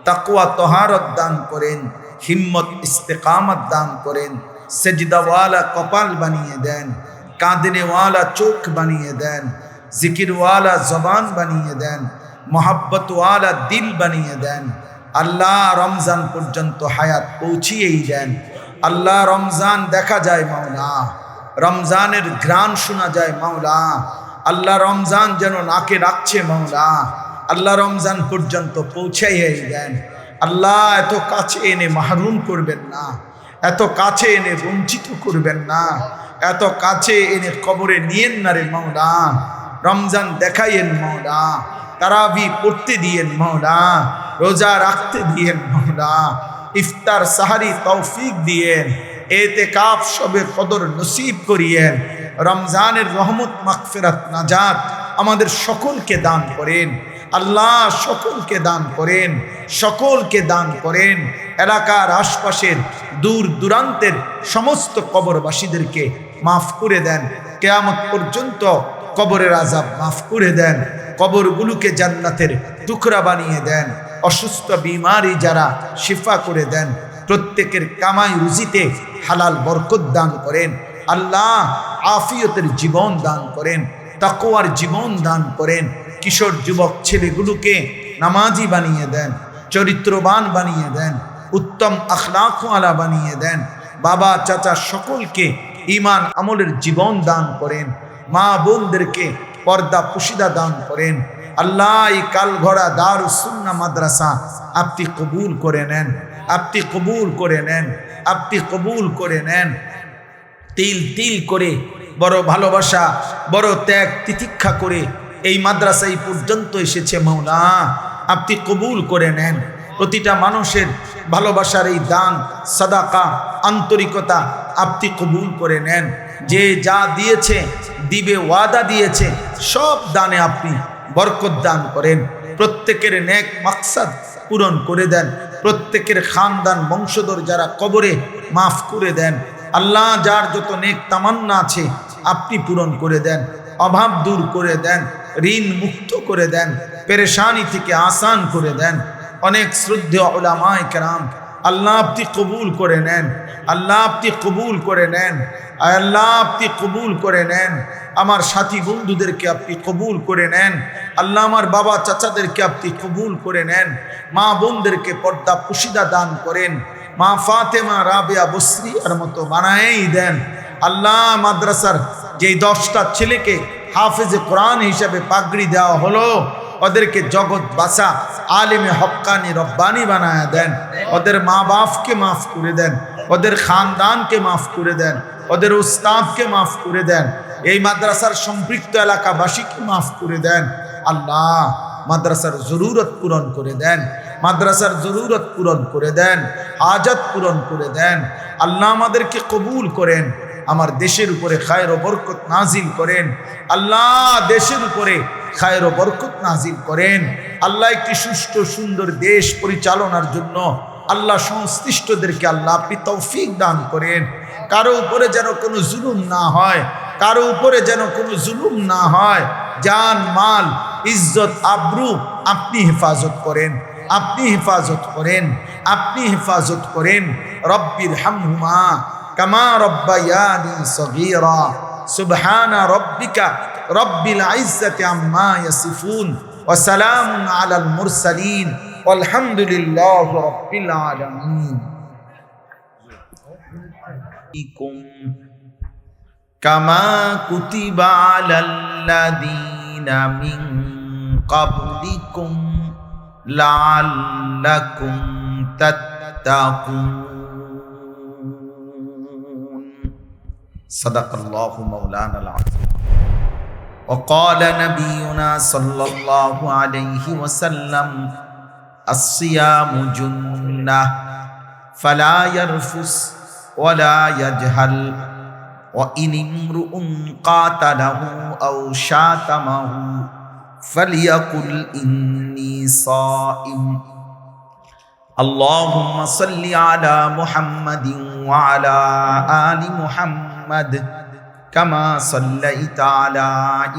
তাকওয়া তহারত দান করেন, হিম্মত ইস্তেকামত দান করেন, সেজদাওয়ালা কপাল বানিয়ে দেন, কাঁদনেওয়ালা চোখ বানিয়ে দেন, জিকিরওয়ালা জবান বানিয়ে দেন, মোহাব্বতওয়ালা দিল বানিয়ে দেন। আল্লাহ রমজান পর্যন্ত হায়াত পৌঁছিয়েই দেন। আল্লাহ রমজান দেখা যায় মাওলা, রমজানের ঘ্রাণ শোনা যায় মাওলা। আল্লাহ রমজান যেন নাকে রাখছে মাওলা। আল্লাহ রমজান পর্যন্ত পৌঁছাইয়াই দেন। আল্লাহ এত কাছে এনে মাহরুম করবেন না, এত কাছে এনে বঞ্চিত করবেন না, এত কাছে এনে কবরে নিয়েন না রে মাওলা। রমজান দেখাইয়েন মাওলা, তারাবি পড়তে দিয়েন মাওলা, রোজা রাখতে দিয়েন মাওলা, ইফতার সাহারি তৌফিক দিয়েন, এতেকাফ সবে কদর নসিব করিয়েন। রমজানের রহমত মাগফিরাত নাজাত আমাদের সকলকে দান করেন আল্লাহ, সকলকে দান করেন, সকলকে দান করেন। এলাকার আশপাশের দূর দূরান্তের সমস্ত কবরবাসীদেরকে মাফ করে দেন। কিয়ামত পর্যন্ত কবরের আযাব মাফ করে দেন। কবরগুলোকে জান্নাতের টুকরা বানিয়ে দেন। অসুস্থ বিমারি যারা শিফা করে দেন। প্রত্যেকের কামাই রুজিতে হালাল বরকত দান করেন আল্লাহ। আফিয়তের জীবন দান করেন, তাকওয়ার জীবন দান করেন। কিশোর যুবক ছেলেগুলোকে নামাজি বানিয়ে দেন, চরিত্রবান বানিয়ে দেন, উত্তম আখলাকওয়ালা বানিয়ে দেন। বাবা চাচা সকলকে ঈমান আমলের জীবন দান করেন। মা বোনদেরকে পর্দা পুশিদা দান করেন আল্লাহ। এই কালঘরা দারুস সুন্নাহ মাদ্রাসা আপনি কবুল করে নেন, আপনি কবুল করে নেন, আপনি কবুল করে নেন। তিল তিল করে বড় ভালোবাসা, বড় ত্যাগ তিতিক্ষা করে এই মাদ্রাসা এই পর্যন্ত এসেছে মাওলা, আপনি কবুল করে নেন। প্রতিটা মানুষের ভালোবাসার এই দান, সাদাকা, আন্তরিকতা আপনি কবুল করে নেন। যে যা দিয়েছে, দিবে, ওয়াদা দিয়েছে, সব দানে আপনি বরকত দান করেন। প্রত্যেকের নেক মাকসাদ পূরণ করে দেন। প্রত্যেকের খানদান বংশধর যারা কবরে মাফ করে দেন আল্লাহ। যার যত নেক তামান্না আছে আপনি পূরণ করে দেন। অভাব দূর করে দেন, ঋণ মুক্ত করে দেন, পেরেশানি থেকে আসান করে দেন। অনেক শ্রদ্ধেয় উলামায়ে কেরাম আল্লাহ আপনি কবুল করে নেন, আল্লাহ আপনি কবুল করে নেন, আল্লাহ আপনি কবুল করে নেন। আমার সাথী বন্ধুদেরকে আপনি কবুল করে নেন আল্লাহ। আমার বাবা চাচাদেরকে আপনি কবুল করে নেন। মা বোনদেরকে পর্দা পুশিদা দান করেন। মা ফাতেমা রাবেয়া বসরিয়ার মতো বানায়েই দেন আল্লাহ। মাদ্রাসার যেই 10টা ছেলেকে হাফেজে কোরআন হিসাবে পাগড়ি দেওয়া হলো, ওদেরকে জগৎ বাসা আলেমে হক্কানি রব্বানি বানায়া দেন। ওদের মা বাপকে মাফ করে দেন, ওদের খানদানকে মাফ করে দেন, ওদের উস্তাদকে মাফ করে দেন। এই মাদ্রাসার সম্পৃক্ত এলাকাবাসীকে মাফ করে দেন আল্লাহ। মাদ্রাসার জরুরত পূরণ করে দেন, মাদ্রাসার জরুরত পূরণ করে দেন, হাজত পূরণ করে দেন আল্লাহ। আমাদেরকে কবুল করেন। আমার দেশের উপরে খায়ের ও বরকত নাজিল করেন আল্লাহ। দেশের উপরে খায়ের ও বরকত নাজিল করেন আল্লাহ। একটি সুষ্ঠু সুন্দর দেশ পরিচালনার জন্য আল্লাহ সংশ্লিষ্টদেরকে আল্লাহ আপনি তৌফিক দান করেন। কারো উপরে যেন কোনো জুলুম না হয়, কারো উপরে যেন কোনো জুলুম না হয়। জান মাল ইজ্জত আবরু আপনি হেফাজত করেন, আপনি হেফাজত করেন, আপনি হেফাজত করেন। রব্বির হামহুমা কামা রব্বায়ানি সগীরা। সুবহানা রব্বিকা রব্বিল ইজ্জাতি আম্মা ইয়াসিফুন ওয়া সালামুন আলাল মুরসালিন ওয়ালহামদুলিল্লাহি রাব্বিল আলামিন। কামা কুতিবা আলাল্লাযীনা মিন ক্বাবলিকুম লাআল্লাকুম তাত্তাকুন। সাদাকাল্লাহু মাওলানাল আযীম। وقال نبينا صلى الله عليه وسلم الصيام جنة فلا يرفث ولا يجهل وإن امرؤ قاتله أو شاتمه فليقل إني صائم. اللهم صل على محمد وعلى آل محمد كما صليت على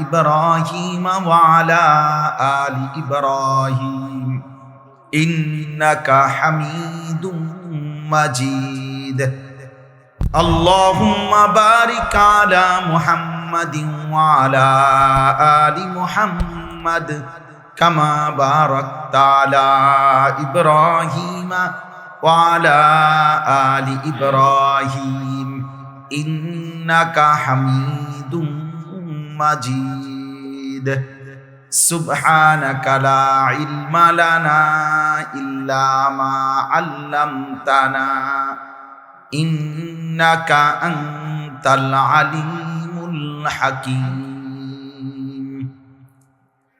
إبراهيم وعلى آل إبراهيم ইন্নাকা হামিদুম মাজিদ। আল্লাহুম্মা বারিক আলা মুহাম্মাদিন ওয়া আলা আলি মুহাম্মাদ কামা বারাকতা আলা ইব্রাহিমা ওয়া আলা আলি ইব্রাহিম ইন্নাকা হামিদুম মাজিদ। সুবহানাকা লা ইলমা লানা ইল্লা মা আল্লামতানা ইন্নাকা আনতাল আলিমুল হাকীম।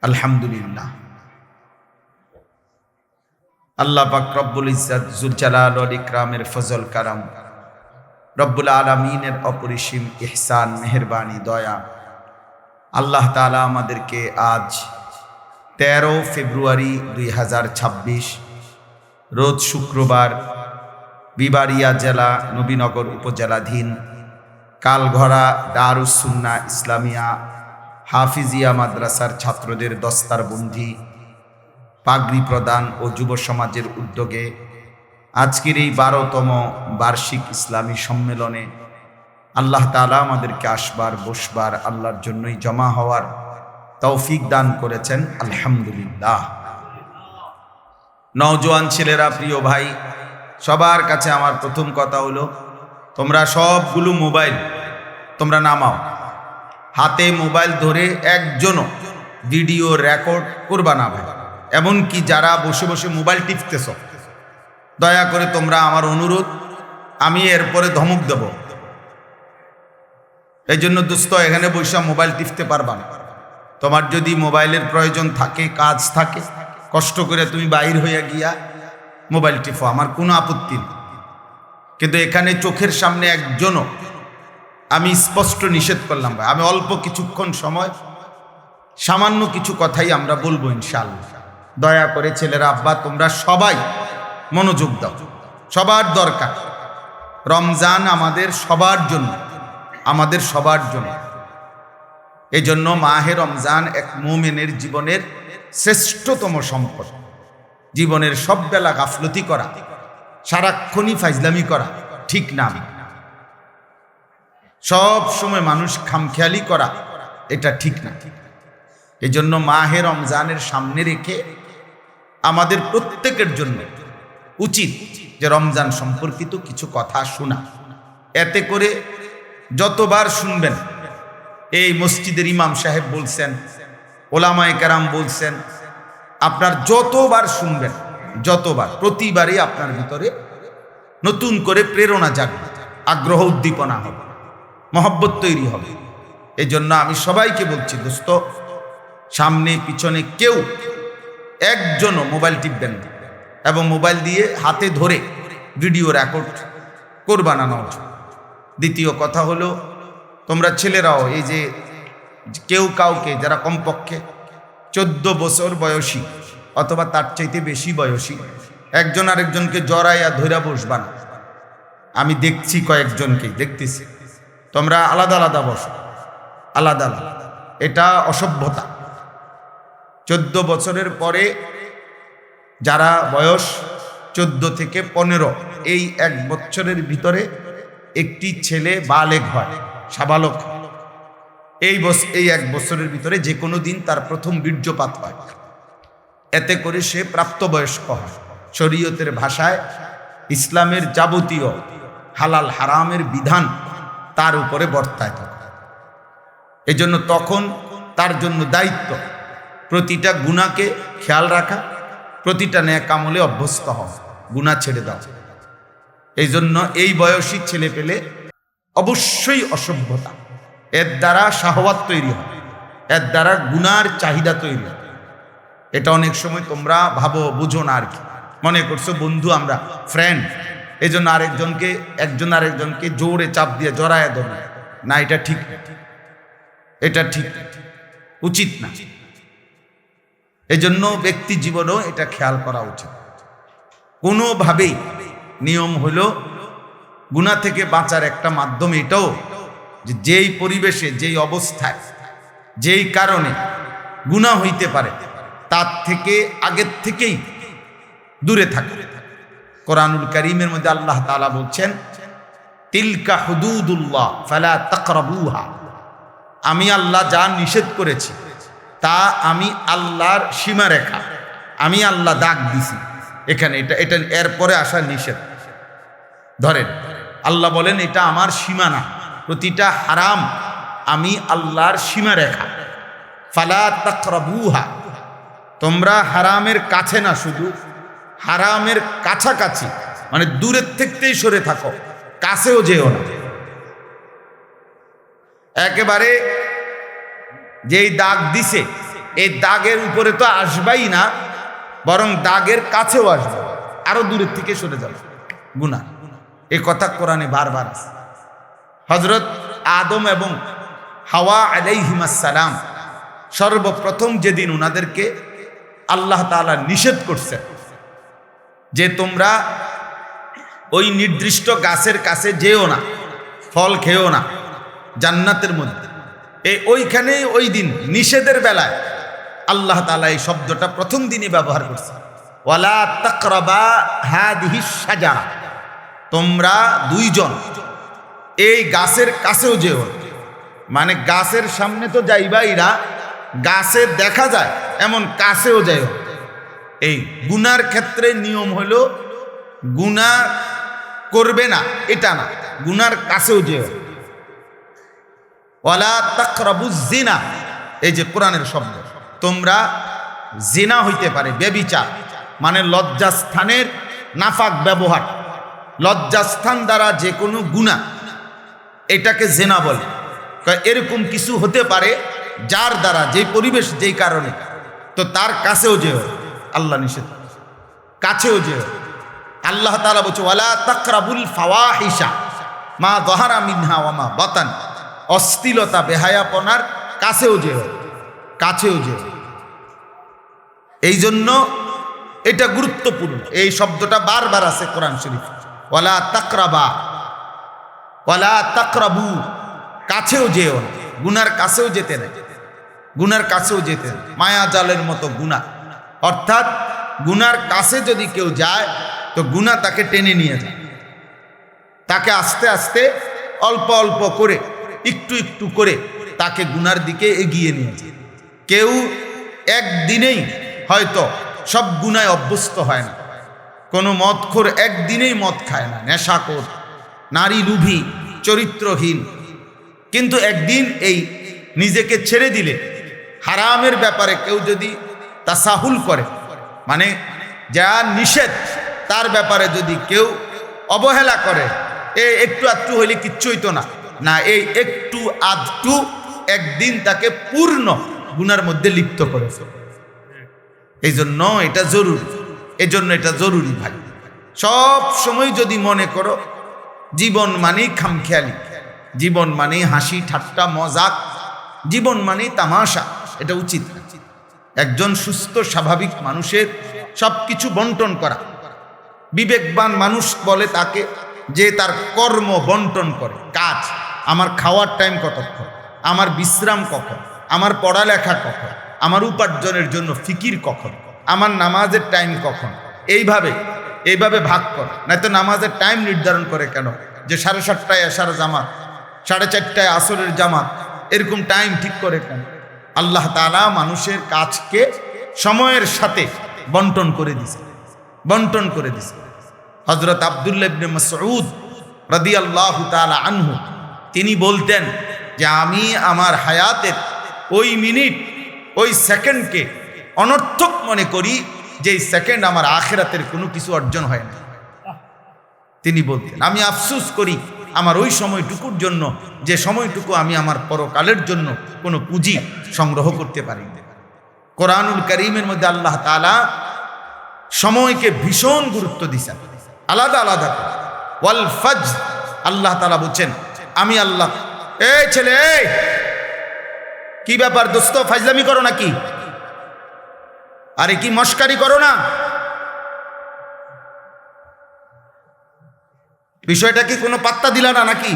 আলহামদুলিল্লাহ। আল্লাহ পাক রব্বুল ইজ্জত যুল জালাল ওয়াল ইকরামের ফজল কারাম, রব্বুল আলামিনের অপরিসীম ইহসান, মেহেরবানি, দয়া, আল্লাহ তাআলা আমাদেরকে আজ 13 ফেব্রুয়ারি 2026 রোজ শুক্রবার বিবাড়িয়া জেলা নবীনগর উপজেলাধীন কালঘরা দারুস সুন্নাহ ইসলামিয়া হাফিজিয়া মাদ্রাসার ছাত্রদের দস্তারবন্দি, পাগড়ি প্রদান ও যুব সমাজের উদ্যোগে আজকের এই 12তম বার্ষিক ইসলামী সম্মেলনে আল্লাহ তাআলা আমাদেরকে আসবার বসবার, আল্লাহর জন্যই জমা হওয়ার তৌফিক দান করেছেন। আলহামদুলিল্লাহ। নওজোয়ান ছেলেরা, প্রিয় ভাই, সবার কাছে আমার প্রথম কথা হলো, তোমরা সবগুলো মোবাইল তোমরা নামাও। হাতে মোবাইল ধরে একজনও ভিডিও রেকর্ড করবা না ভাই। এমনকি যারা বসে বসে মোবাইল টিপতেছ, দয়া করে তোমরা, আমার অনুরোধ, আমি এরপরে ধমক দেব, এই জন্য দোস্ত এখানে বসে মোবাইল টিপতে পারবা না। তোমার যদি মোবাইলের প্রয়োজন থাকে, কাজ থাকে, কষ্ট করে তুমি বাইর হইয়া গিয়া মোবাইল টিপো, আমার কোনো আপত্তি নেই। কিন্তু এখানে চোখের সামনে একজনও আমি স্পষ্ট নিষেধ করলাম ভাই। আমি অল্প কিছুক্ষণ সময় সামান্য কিছু কথাই আমরা বলবো ইনশাআল্লাহ। দয়া করে ছেলেরা, আব্বা, তোমরা সবাই মনোযোগ দাও। সবার দরকার। রমজান আমাদের সবার জন্য, আমাদের সবার জন্য। এই জন্য মাহে রমজান এক মুমিনের জীবনের শ্রেষ্ঠতম সম্পদ। জীবনের সব বেলা গাফলতি করা, সারাক্ষণই ফাইজলামি করা ঠিক না। সব সময় মানুষ খামখেয়ালি করা, এটা ঠিক না। এই জন্য মাহে রমজানের সামনে রেখে আমাদের প্রত্যেকের জন্য উচিত যে রমজান সম্পর্কিত কিছু কথা শোনা। এতে করে যতবার শুনবেন, এই মসজিদের ইমাম সাহেব বলছেন, ওলামায়ে কেরাম বলছেন, আপনার যতবার শুনবেন, যতবার, প্রতিবারই আপনার ভিতরে নতুন করে প্রেরণা জাগবে, আগ্রহ উদ্দীপনা হবে, মহব্বত তৈরি হবে। এই জন্য আমি সবাইকে বলছি, দোস্ত, সামনে পিছনে কেউ একজনও মোবাইল টিপবেন না, এবং মোবাইল দিয়ে হাতে ধরে ভিডিও রেকর্ড করবা না। দ্বিতীয় কথা হলো, তোমরা ছেলেরাও এই যে কেউ কাউকে, যারা কমপক্ষে 14 বছর বয়সী অথবা তার চাইতে বেশি বয়সী, একজন আরেকজনকে জড়াইয়া ধইরা বসবা না। আমি দেখছি কয়েকজনকেই দেখতেছি, তোমরা আলাদা আলাদা বসো, আলাদা আলাদা। এটা অসভ্যতা। 14 বছরের পরে যারা বয়স 14 থেকে 15, এই 1 বছরের ভিতরে একটি ছেলে বালেগ হয়, সাবালক। এই 1 বছরের ভিতরে যে কোনো দিন তার প্রথম বীর্যপাত হয়। এতে করে সে প্রাপ্তবয়স্ক হয়। শরীয়তের ভাষায় ইসলামের যাবতীয় হালাল হারামের বিধান তার উপরে বর্তায় থাকে। এই জন্য তখন তার জন্য দায়িত্ব প্রতিটা গুনাহকে খেয়াল রাখা, প্রতিটা নেক আমলে অভ্যস্ত হওয়া, গুনাহ ছেড়ে দাও। এই জন্য এই বয়সী ছেলে পেলে অবশ্যই অসভ্যতা, এর দ্বারা শাহওয়াত তৈরি হয়, এর দ্বারা গুনার চাহিদা তৈরি হয়। এটা অনেক সময় তোমরা ভাবো, বুঝো না আর কি, মনে করছো বন্ধু, আমরা ফ্রেন্ড, এই জন্য একজন আরেকজনকে জোরে চাপ দিয়ে জড়ায় দেবে না। এটা ঠিক না, এটা ঠিক উচিত না। এই জন্য ব্যক্তি জীবনেও এটা খেয়াল করা উচিত। কোনোভাবেই নিয়ম হলো গুনাহ থেকে বাঁচার একটা মাধ্যম এটাও যে যেই পরিবেশে, যেই অবস্থায়, যেই কারণে গুনাহ হইতে পারে, তার থেকে আগের থেকেই দূরে থাকো। কোরআনুল কারীমের মধ্যে আল্লাহ তাআলা বলছেন, তিলকা হুদুদুল্লাহ ফালা তাকরাবুহা, আমি আল্লাহ যা নিষেধ করেছি তা আমি আল্লাহর সীমারেখা, আমি আল্লাহ দাগ দিছি এখানে, এটা এরপরে আসা নিষেধ। ধরেন আল্লাহ বলেন এটা আমার সীমানা, প্রতিটা হারাম আমি আল্লাহর সীমারেখা। ফালা তাকরাবুহা, তোমরা হারামের কাছে না, শুধু হারামের কাছাকাছি, মানে দূরের থেকেই সরে থাকো, কাছেও যেও না। একেবারে যেই দাগ দিছে এই দাগের উপরে তো আসবাই না, বরং দাগের কাছেও আসবে, আরো দূরের থেকে সরে যাবে, গুনাহ। এই কথা কোরআনে বারবার আছে। হযরত আদম এবং হাওয়া আলাইহিমাস সালাম সর্বপ্রথম যেদিন ওনাদেরকে আল্লাহ তাআলা নিষেধ করছে যে তোমরা ওই নির্দিষ্ট গাছের কাছে যেও না, ফল খেও না জান্নাতের মধ্যে, ওইখানে ওই দিন নিষেধের বেলায় আল্লাহ তাআলা এই শব্দটা প্রথম দিনই ব্যবহার করছে, ওয়ালা তাকরাবা হাদিহিস শাজারা, তোমরা দুইজন এই গাছের কাছেও যেও না। মানে গাছের সামনে তো যাইবাই না, গাছে দেখা যায় এমন কাছেও যাইও। এই গুনার ক্ষেত্রে নিয়ম হলো গুনাহ করবে না এটা না, গুনার কাছেও যেও। ওয়ালা তাকরাবুজ জিনা, এই যে কোরআনের শব্দ, তোমরা জিনা হইতে পারে ব্যভিচার, মানে লজ্জাস্থানের নাফাক ব্যবহার, লজ্জাস্থান দ্বারা যে কোনো গুনাহ এটাকে জিনা বলে। এরকম কিছু হতে পারে যার দ্বারা, যে পরিবেশ, যেই কারণে, তো তার কাছেও যেও, আল্লাহ নিষেধ, কাছেও যেও। আল্লাহ তাআলা বলছে ওয়ালা তাকরাবুল ফাওয়াহিশা মা যাহারা মিনহা ওয়া মা বাতান, অশ্লীলতা বেহায়াপনার কাছেও যেও, কাছেও যেও। এই জন্য এটা গুরুত্বপূর্ণ, এই শব্দটা বারবার আছে কোরআন শরীফ, ওয়ালা তাকরাবা, ওয়ালা তাকরাবু, কাছেও যেও না, গুনার কাছেও যেতে না, গুনার কাছেও যেতে না। মায়া জালের মতো গুনাহ, অর্থাৎ গুনার কাছে যদি কেউ যায় তো গুনাহ তাকে টেনে নিয়ে যায়, তাকে আস্তে আস্তে অল্প অল্প করে, একটু একটু করে তাকে গুনার দিকে এগিয়ে নিয়ে যায়। কেউ একদিনেই হয়তো সব গুনায় অভ্যস্ত হয় না, কোনো মদখোর একদিনেই মদ খায় না, নেশাখোর, নারী লোভী, চরিত্রহীন, কিন্তু একদিন এই নিজেকে ছেড়ে দিলে, হারামের ব্যাপারে কেউ যদি তাসাহুল করে, মানে যা নিষেধ তার ব্যাপারে যদি কেউ অবহেলা করে, একটু আধটু হইলে কিচ্ছু হইতো না, না, এই একটু আধটু একদিন তাকে পূর্ণ গুনার মধ্যে লিপ্ত করেছে। এই জন্য এটা জরুরি, এই জন্য এটা জরুরি ভাই। সব সময় যদি মনে করো জীবন মানেই খামখেয়ালি, জীবন মানেই হাসি ঠাট্টা মজাক, জীবন মানেই তামাশা, এটা উচিত না। একজন সুস্থ স্বাভাবিক মানুষের সব কিছু বন্টন করা, বিবেকবান মানুষ বলে তাকে যে তার কর্ম বন্টন করে, কাজ, আমার খাওয়ার টাইম কতক্ষণ, আমার বিশ্রাম কখন, আমার পড়ালেখা কখন, আমার উপার্জনের জন্য ফিকির কখন, আমার নামাজের টাইম কখন, এইভাবে ভাগ কর। নয়তো নামাজের টাইম নির্ধারণ করে কেন, যে 7:30টায় এশার জামাত, 4:30টায় আসরের জামাত, এরকম টাইম ঠিক করে কেন? আল্লাহ তাআলা মানুষের কাজকে সময়ের সাথে বন্টন করে দিছে, বন্টন করে দিছে। হযরত আব্দুল্লাহ ইবনে মাসউদ রাদিয়াল্লাহু তাআলা আনহু তিনি বলতেন যে আমি আমার হায়াতের ওই মিনিট, ওই সেকেন্ডকে অনর্থক মনে করি, যে সেকেন্ড আমার আখিরাতের কোনো কিছু অর্জন হয় না। তিনি বলতেন আমি আফসোস করি আমার ওই সময়টুকুর জন্য, যে সময়টুকু আমি আমার পরকালের জন্য কোনো পুঁজি সংগ্রহ করতে পারি না। কোরআনুল কারীমের মধ্যে আল্লাহ তাআলা সময়কে ভীষণ গুরুত্ব দিয়েছেন, আলাদা আলাদা করে। ওয়াল ফজর, আল্লাহ তাআলা বলছেন আমি আল্লাহ। এই ছেলে, কি ব্যাপার দোস্ত, ফাজলামি করো নাকি? আরে কি মস্কারি করো না? বিষয়টা কি কোনো পাত্তা দিলা না নাকি?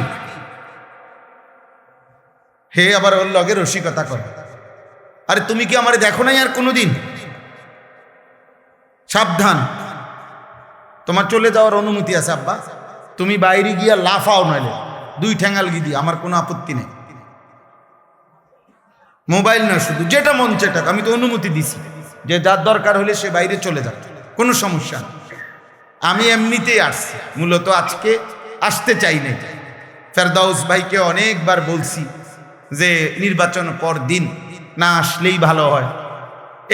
হে আবার ওর লগে রসিকতা করে। আরে তুমি কি আমারে দেখো নাই আর কোনোদিন? সাবধান, তোমার চলে যাওয়ার অনুমতি আছে আব্বা, তুমি বাইরে গিয়া লাফাও, নইলে 2 ঠ্যাঙ্গাল গিয়ে দিই, আমার কোনো আপত্তি নেই। মোবাইল নয়, শুধু যেটা মন চেটা, আমি তো অনুমতি দিছি যে যার দরকার হলে সে বাইরে চলে যাক, কোনো সমস্যা নেই। আমি এমনিতেই আসছি, মূলত আজকে আসতে চাই নাই। ফেরদাউস ভাইকে অনেকবার বলছি যে নির্বাচন পর দিন না আসলেই ভালো হয়,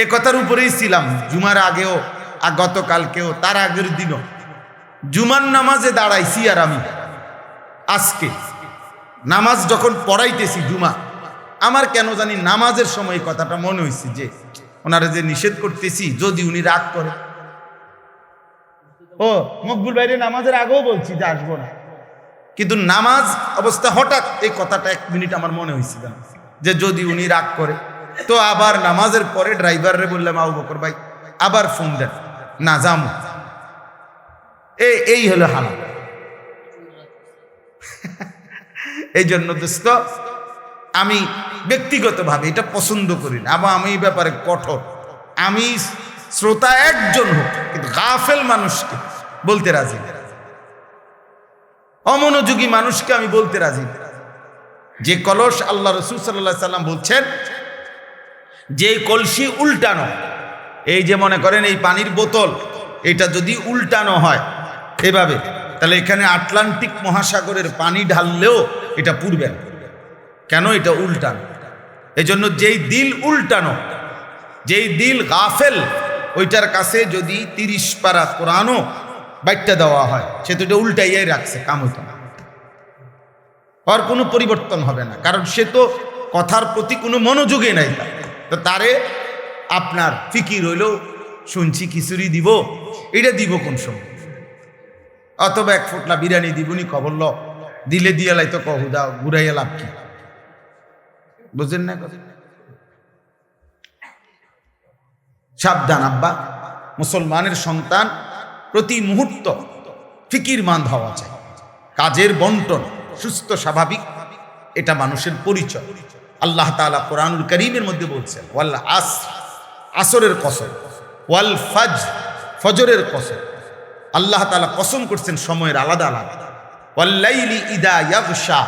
এ কথার উপরেই ছিলাম। জুমার আগেও, গতকালকেও, তার আগের দিনও জুমার নামাজে দাঁড়াইছি। আর আমি আজকে নামাজ যখন পড়াইতেছি জুমা, আমার কেন জানি নামাজের সময় কথাটা মনে হয়েছে যে ওনারা যে নিষেধ করতেছি, যদি উনি রাগ করে। ও মকবুল বাইরে নামাজের আগেও বলছি যে আসবো না, কিন্তু নামাজ অবস্থা হঠাৎ এই কথাটা 1 মিনিট আমার মনে হয়েছিল যে যদি উনি রাগ করে। তো আবার নামাজের পরে ড্রাইভাররে বললাম, আবু বকর ভাই আবার ফোন দেন, না যাম। এই হলো হালাত। এই জন্য দোস্ত, আমি ব্যক্তিগতভাবে এটা পছন্দ করি না, আবার আমি এই ব্যাপারে কঠোর। আমি শ্রোতা একজন হোক, কিন্তু গাফেল মানুষকে বলতে রাজি না, অমনোযোগী মানুষকে আমি বলতে রাজি না। যে কলস আল্লাহ রাসূল সাল্লাল্লাহু আলাইহি সাল্লাম বলছেন, যে কলসি উল্টানো, এই যে মনে করেন এই পানির বোতল, এটা যদি উল্টানো হয় এভাবে, তাহলে এখানে আটলান্টিক মহাসাগরের পানি ঢাললেও এটা পুড়বে না। কেন? এটা উল্টানো। এজন্য যেই দিল উল্টানো, যেই দিল গাফেল, ওইটার কাছে যদি 30 পারা কোরআনও বাইটটা দেওয়া হয়, সে তো এটা উল্টাইয়াই রাখছে, কাম হইতো না, আর কোনো পরিবর্তন হবে না। কারণ সে তো কথার প্রতি কোনো মনোযোগই নাই। তো তারে আপনার ফিকির হইলেও শুনছি খিচুড়ি দিব, এটা দিব কোন সময়, অথবা 1 ফুটলা বিরিয়ানি দিবনি কবল দিলে দিয়ে লাই তো কহুদা ঘুরাইয়া লাভ কি, বুঝেন না? সাবধান আব্বা, মুসলমানের সন্তান প্রতি মুহূর্ত ফিকিরমান্দ হওয়া চাই। কাজের বন্টন সুস্থ স্বাভাবিক, এটা মানুষের পরিচয়। আল্লাহ তাআলা কোরআনুল কারীমের মধ্যে বলছেন, ওয়াল আসর, আসরের কসম, ওয়াল ফাজর, ফজরের কসম। আল্লাহ তাআলা কসম করছেন সময়ের আলাদা আলাদা। ওয়াল লাইলি ইদা ইয়াগশা,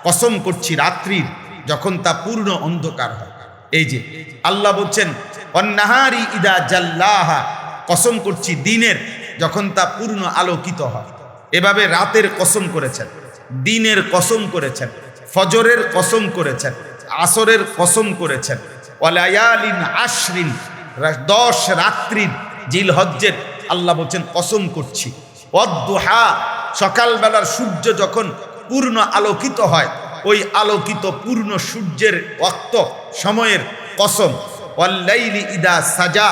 কসম করছি রাত্রির যখন তা পূর্ণ অন্ধকার হয়। এই যে আল্লাহ বলছেন ওয়ান নাহারি ইদা জাল্লাহা, কসম করছি দিনের যখন তা পূর্ণ আলোকিত হয়। এভাবে রাতের কসম করেছেন, দিনের কসম করেছেন, ফজরের কসম করেছেন, আসরের কসম করেছেন। ওয়ালায়ালিন আশরিন, 10 রাত্রির, জিলহজ্জের আল্লাহ বলছেন কসম করছি। ওয়াদ্দুহা, সকালবেলার সূর্য যখন পূর্ণ আলোকিত হয়, ওই আলোকিত পূর্ণ সূর্যের ওয়াক্ত সময়ের কসম। ওয়াল্লাইলি ইদা সাজা,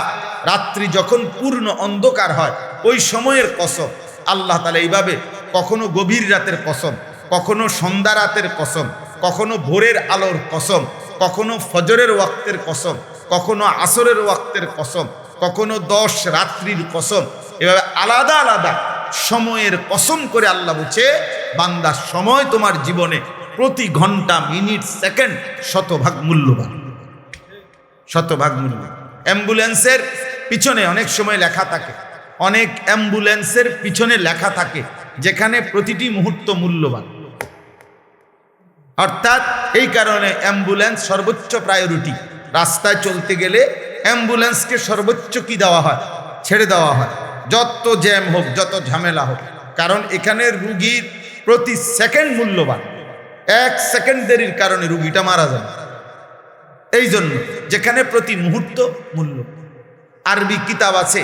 রাত্রি যখন পূর্ণ অন্ধকার হয় ওই সময়ের কসম। আল্লাহ তাআলা এইভাবে কখনো গভীর রাতের কসম, কখনো সন্ধ্যা রাতের কসম, কখনো ভোরের আলোর কসম, কখনো ফজরের ওয়াক্তের কসম, কখনো আসরের ওয়াক্তের কসম, কখনো 10 রাত্রির কসম। এভাবে আলাদা আলাদা সময়ের কসম করে আল্লাহ বলছে, বান্দা সময় তোমার জীবনে প্রতি ঘন্টা, মিনিট, সেকেন্ড 100 ভাগ মূল্যবান, 100 ভাগ মূল্যবান। অ্যাম্বুলেন্সের পিছনে অনেক সময় লেখা থাকে, অনেক অ্যাম্বুলেন্সের পিছনে লেখা থাকে যেখানে প্রতিটি মুহূর্ত মূল্যবান। অর্থাৎ এই কারণে অ্যাম্বুলেন্স সর্বোচ্চ প্রায়োরিটি। রাস্তায় চলতে গেলে অ্যাম্বুলেন্সকে সর্বোচ্চ কি দেওয়া হয়? ছেড়ে দেওয়া হয়, যত জ্যাম হোক, যত ঝামেলা হোক। কারণ এখানে রুগীর প্রতি সেকেন্ড মূল্যবান, 1 সেকেন্ড দেরির কারণে রুগীটা মারা যাবে। এই জন্য যেখানে প্রতি মুহূর্ত মূল্য। আরবি কিতাব আছে,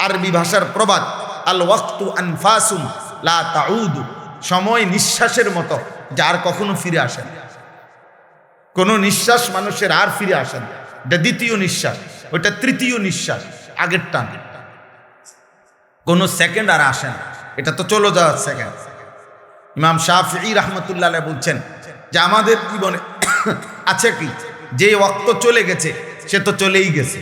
আরবি ভাষার প্রবাদ, আল ওয়াক্তু আনফাসুম লা তাউদু, সময় নিঃশ্বাসের মতো, যার কখনো ফিরে আসে না। কোনো নিঃশ্বাস মানুষের আর ফিরে আসে না, এটা দ্বিতীয় নিঃশ্বাস, ওইটা তৃতীয় নিঃশ্বাস, আগের টান। কোনো সেকেন্ড আর আসে না, এটা তো চলে যাওয়ার সেকেন্ড। ইমাম শাফিঈ রাহমাতুল্লাহ আলাইহি বলছেন যে আমাদের জীবনে আছে কি, যে ওয়াক্ত চলে গেছে সে তো চলেই গেছে,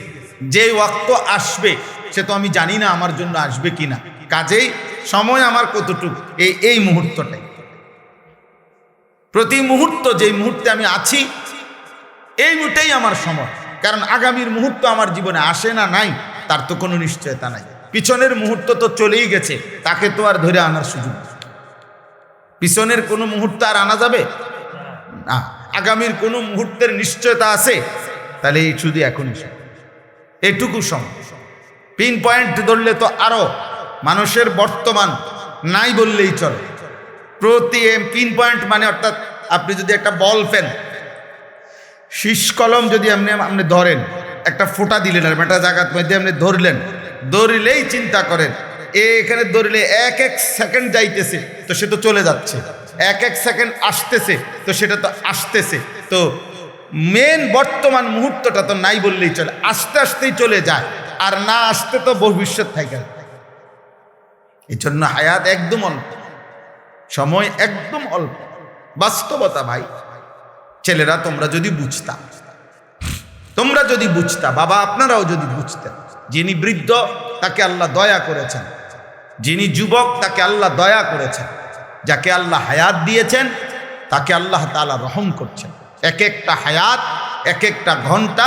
যে ওয়াক্ত আসবে সে তো আমি জানি না আমার জন্য আসবে কিনা। কাজেই সময় আমার কতটুকু, এই মুহূর্তটাই, প্রতি মুহূর্ত যেই মুহূর্তে আমি আছি এই মুহূর্তেই আমার সময়। কারণ আগামীর মুহূর্ত আমার জীবনে আসে না নাই, তার তো কোনো নিশ্চয়তা নাই। পিছনের মুহূর্ত তো চলেই গেছে, তাকে তো আর ধরে আনার সুযোগ নেই। পিছনের কোনো মুহূর্ত আর আনা যাবে না। আগামীর কোনো মুহূর্তের নিশ্চয়তা আছে? তাহলে এই শুধু এখনই এটুকু সময় পিন পয়েন্ট ধরলে তো আরো মানুষের বর্তমান নাই বললেই চলে। প্রতি পিন পয়েন্ট মানে অর্থাৎ আপনি যদি একটা বল পেন শীষ কলম যদি আপনি ধরেন, একটা ফোঁটা দিলেন আর একটা জায়গার মধ্যে আপনি ধরলেন, ধরলেই চিন্তা করেন এখানে ধরলে এক এক সেকেন্ড যাইতেছে তো সে তো চলে যাচ্ছে, এক এক সেকেন্ড আসতেছে তো সেটা তো আসতেছে। তো মেন বর্তমান মুহূর্তটা তো নাই বললেই চলে, আস্তে আস্তেই চলে যায়, আর না আসতে তো ভবিষ্যৎ থাকে। এই জন্য হায়াত একদম অল্প, সময় একদম অল্প, বাস্তবতা ভাই। ছেলেরা তোমরা যদি বুঝতা, বাবা আপনারাও যদি বুঝতেন, যিনি বৃদ্ধ তাকে আল্লাহ দয়া করেছেন, যিনি যুবক তাকে আল্লাহ দয়া করেছেন, যাকে আল্লাহ হায়াত দিয়েছেন তাকে আল্লাহ তাআলা রহম করছেন। এক একটা হায়াত, এক একটা ঘন্টা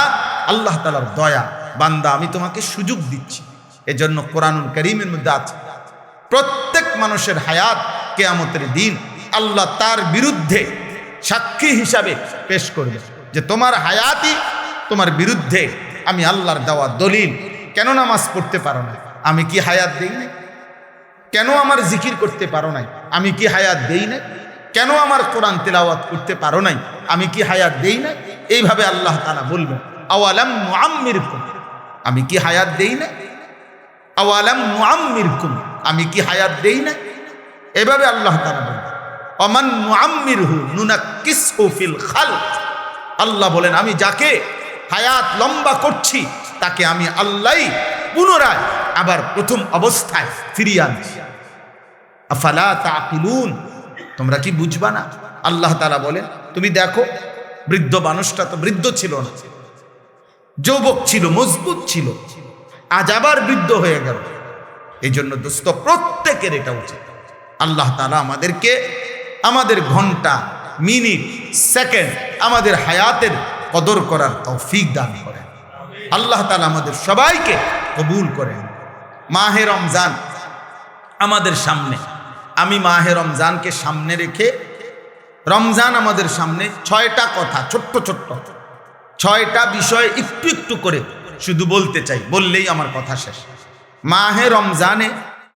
আল্লাহ তাআলার দয়া। বান্দা আমি তোমাকে সুযোগ দিচ্ছি। এজন্য কোরআনুল কারীমের মধ্যে আছে প্রত্যেক মানুষের হায়াত কিয়ামতের দিন আল্লাহ তার বিরুদ্ধে সাক্ষী হিসাবে পেশ করবে যে তোমার হায়াতই তোমার বিরুদ্ধে আমি আল্লাহর দেওয়া দলিল। কেন নামাজ পড়তে পারো না? আমি কি হায়াত দেই না? কেন আমার জিকির করতে পারো নাই? আমি কি হায়াত দেই না? কেন আমার কোরআন তেলাওয়াত করতে পারো নাই? আমি কি হায়াত দেই না? এইভাবে আল্লাহ তাআলা বলবেন আওয়ালাম নুআম্মিরকুম, আমি কি হায়াত দেই না? আওয়ালাম নুআম্মিরকুম, আমি কি হায়াত দেই না? এভাবে আল্লাহ তাআলা বলবেন ওমান নুআম্মিরহু নুনাক্কিসহু ফিল খালক। আল্লাহ বলেন আমি যাকে হায়াত লম্বা করছি তাকে আমি আল্লাহ পুনরায় আবার প্রথম অবস্থায় ফিরিয়ে আনছি। আফালা তাকিলুন, তোমরা কি বুঝবা না? আল্লাহ তাআলা বলেন তুমি দেখো বৃদ্ধ মানুষটা তো বৃদ্ধ ছিল না, যুবক ছিল, মজবুত ছিল, আজ আবার বৃদ্ধ হয়ে গেল। এই জন্য দোস্ত প্রত্যেকের এটা উচিত আল্লাহ তাআলা আমাদেরকে আমাদের ঘন্টা, মিনিট, সেকেন্ড, আমাদের হায়াতের কদর করার তৌফিক দান করেন। আল্লাহ তাআলা আমাদের সবাইকে কবুল করেন। মাহে রমজান আমাদের সামনে, আমি মাহে রমজানকে সামনে রেখে, রমজান আমাদের সামনে 6টা কথা, ছোট্ট ছোট্ট 6টা বিষয় একটু একটু করে শুধু বলতে চাই, বললেই আমার কথা শেষ। মাহে রমজানে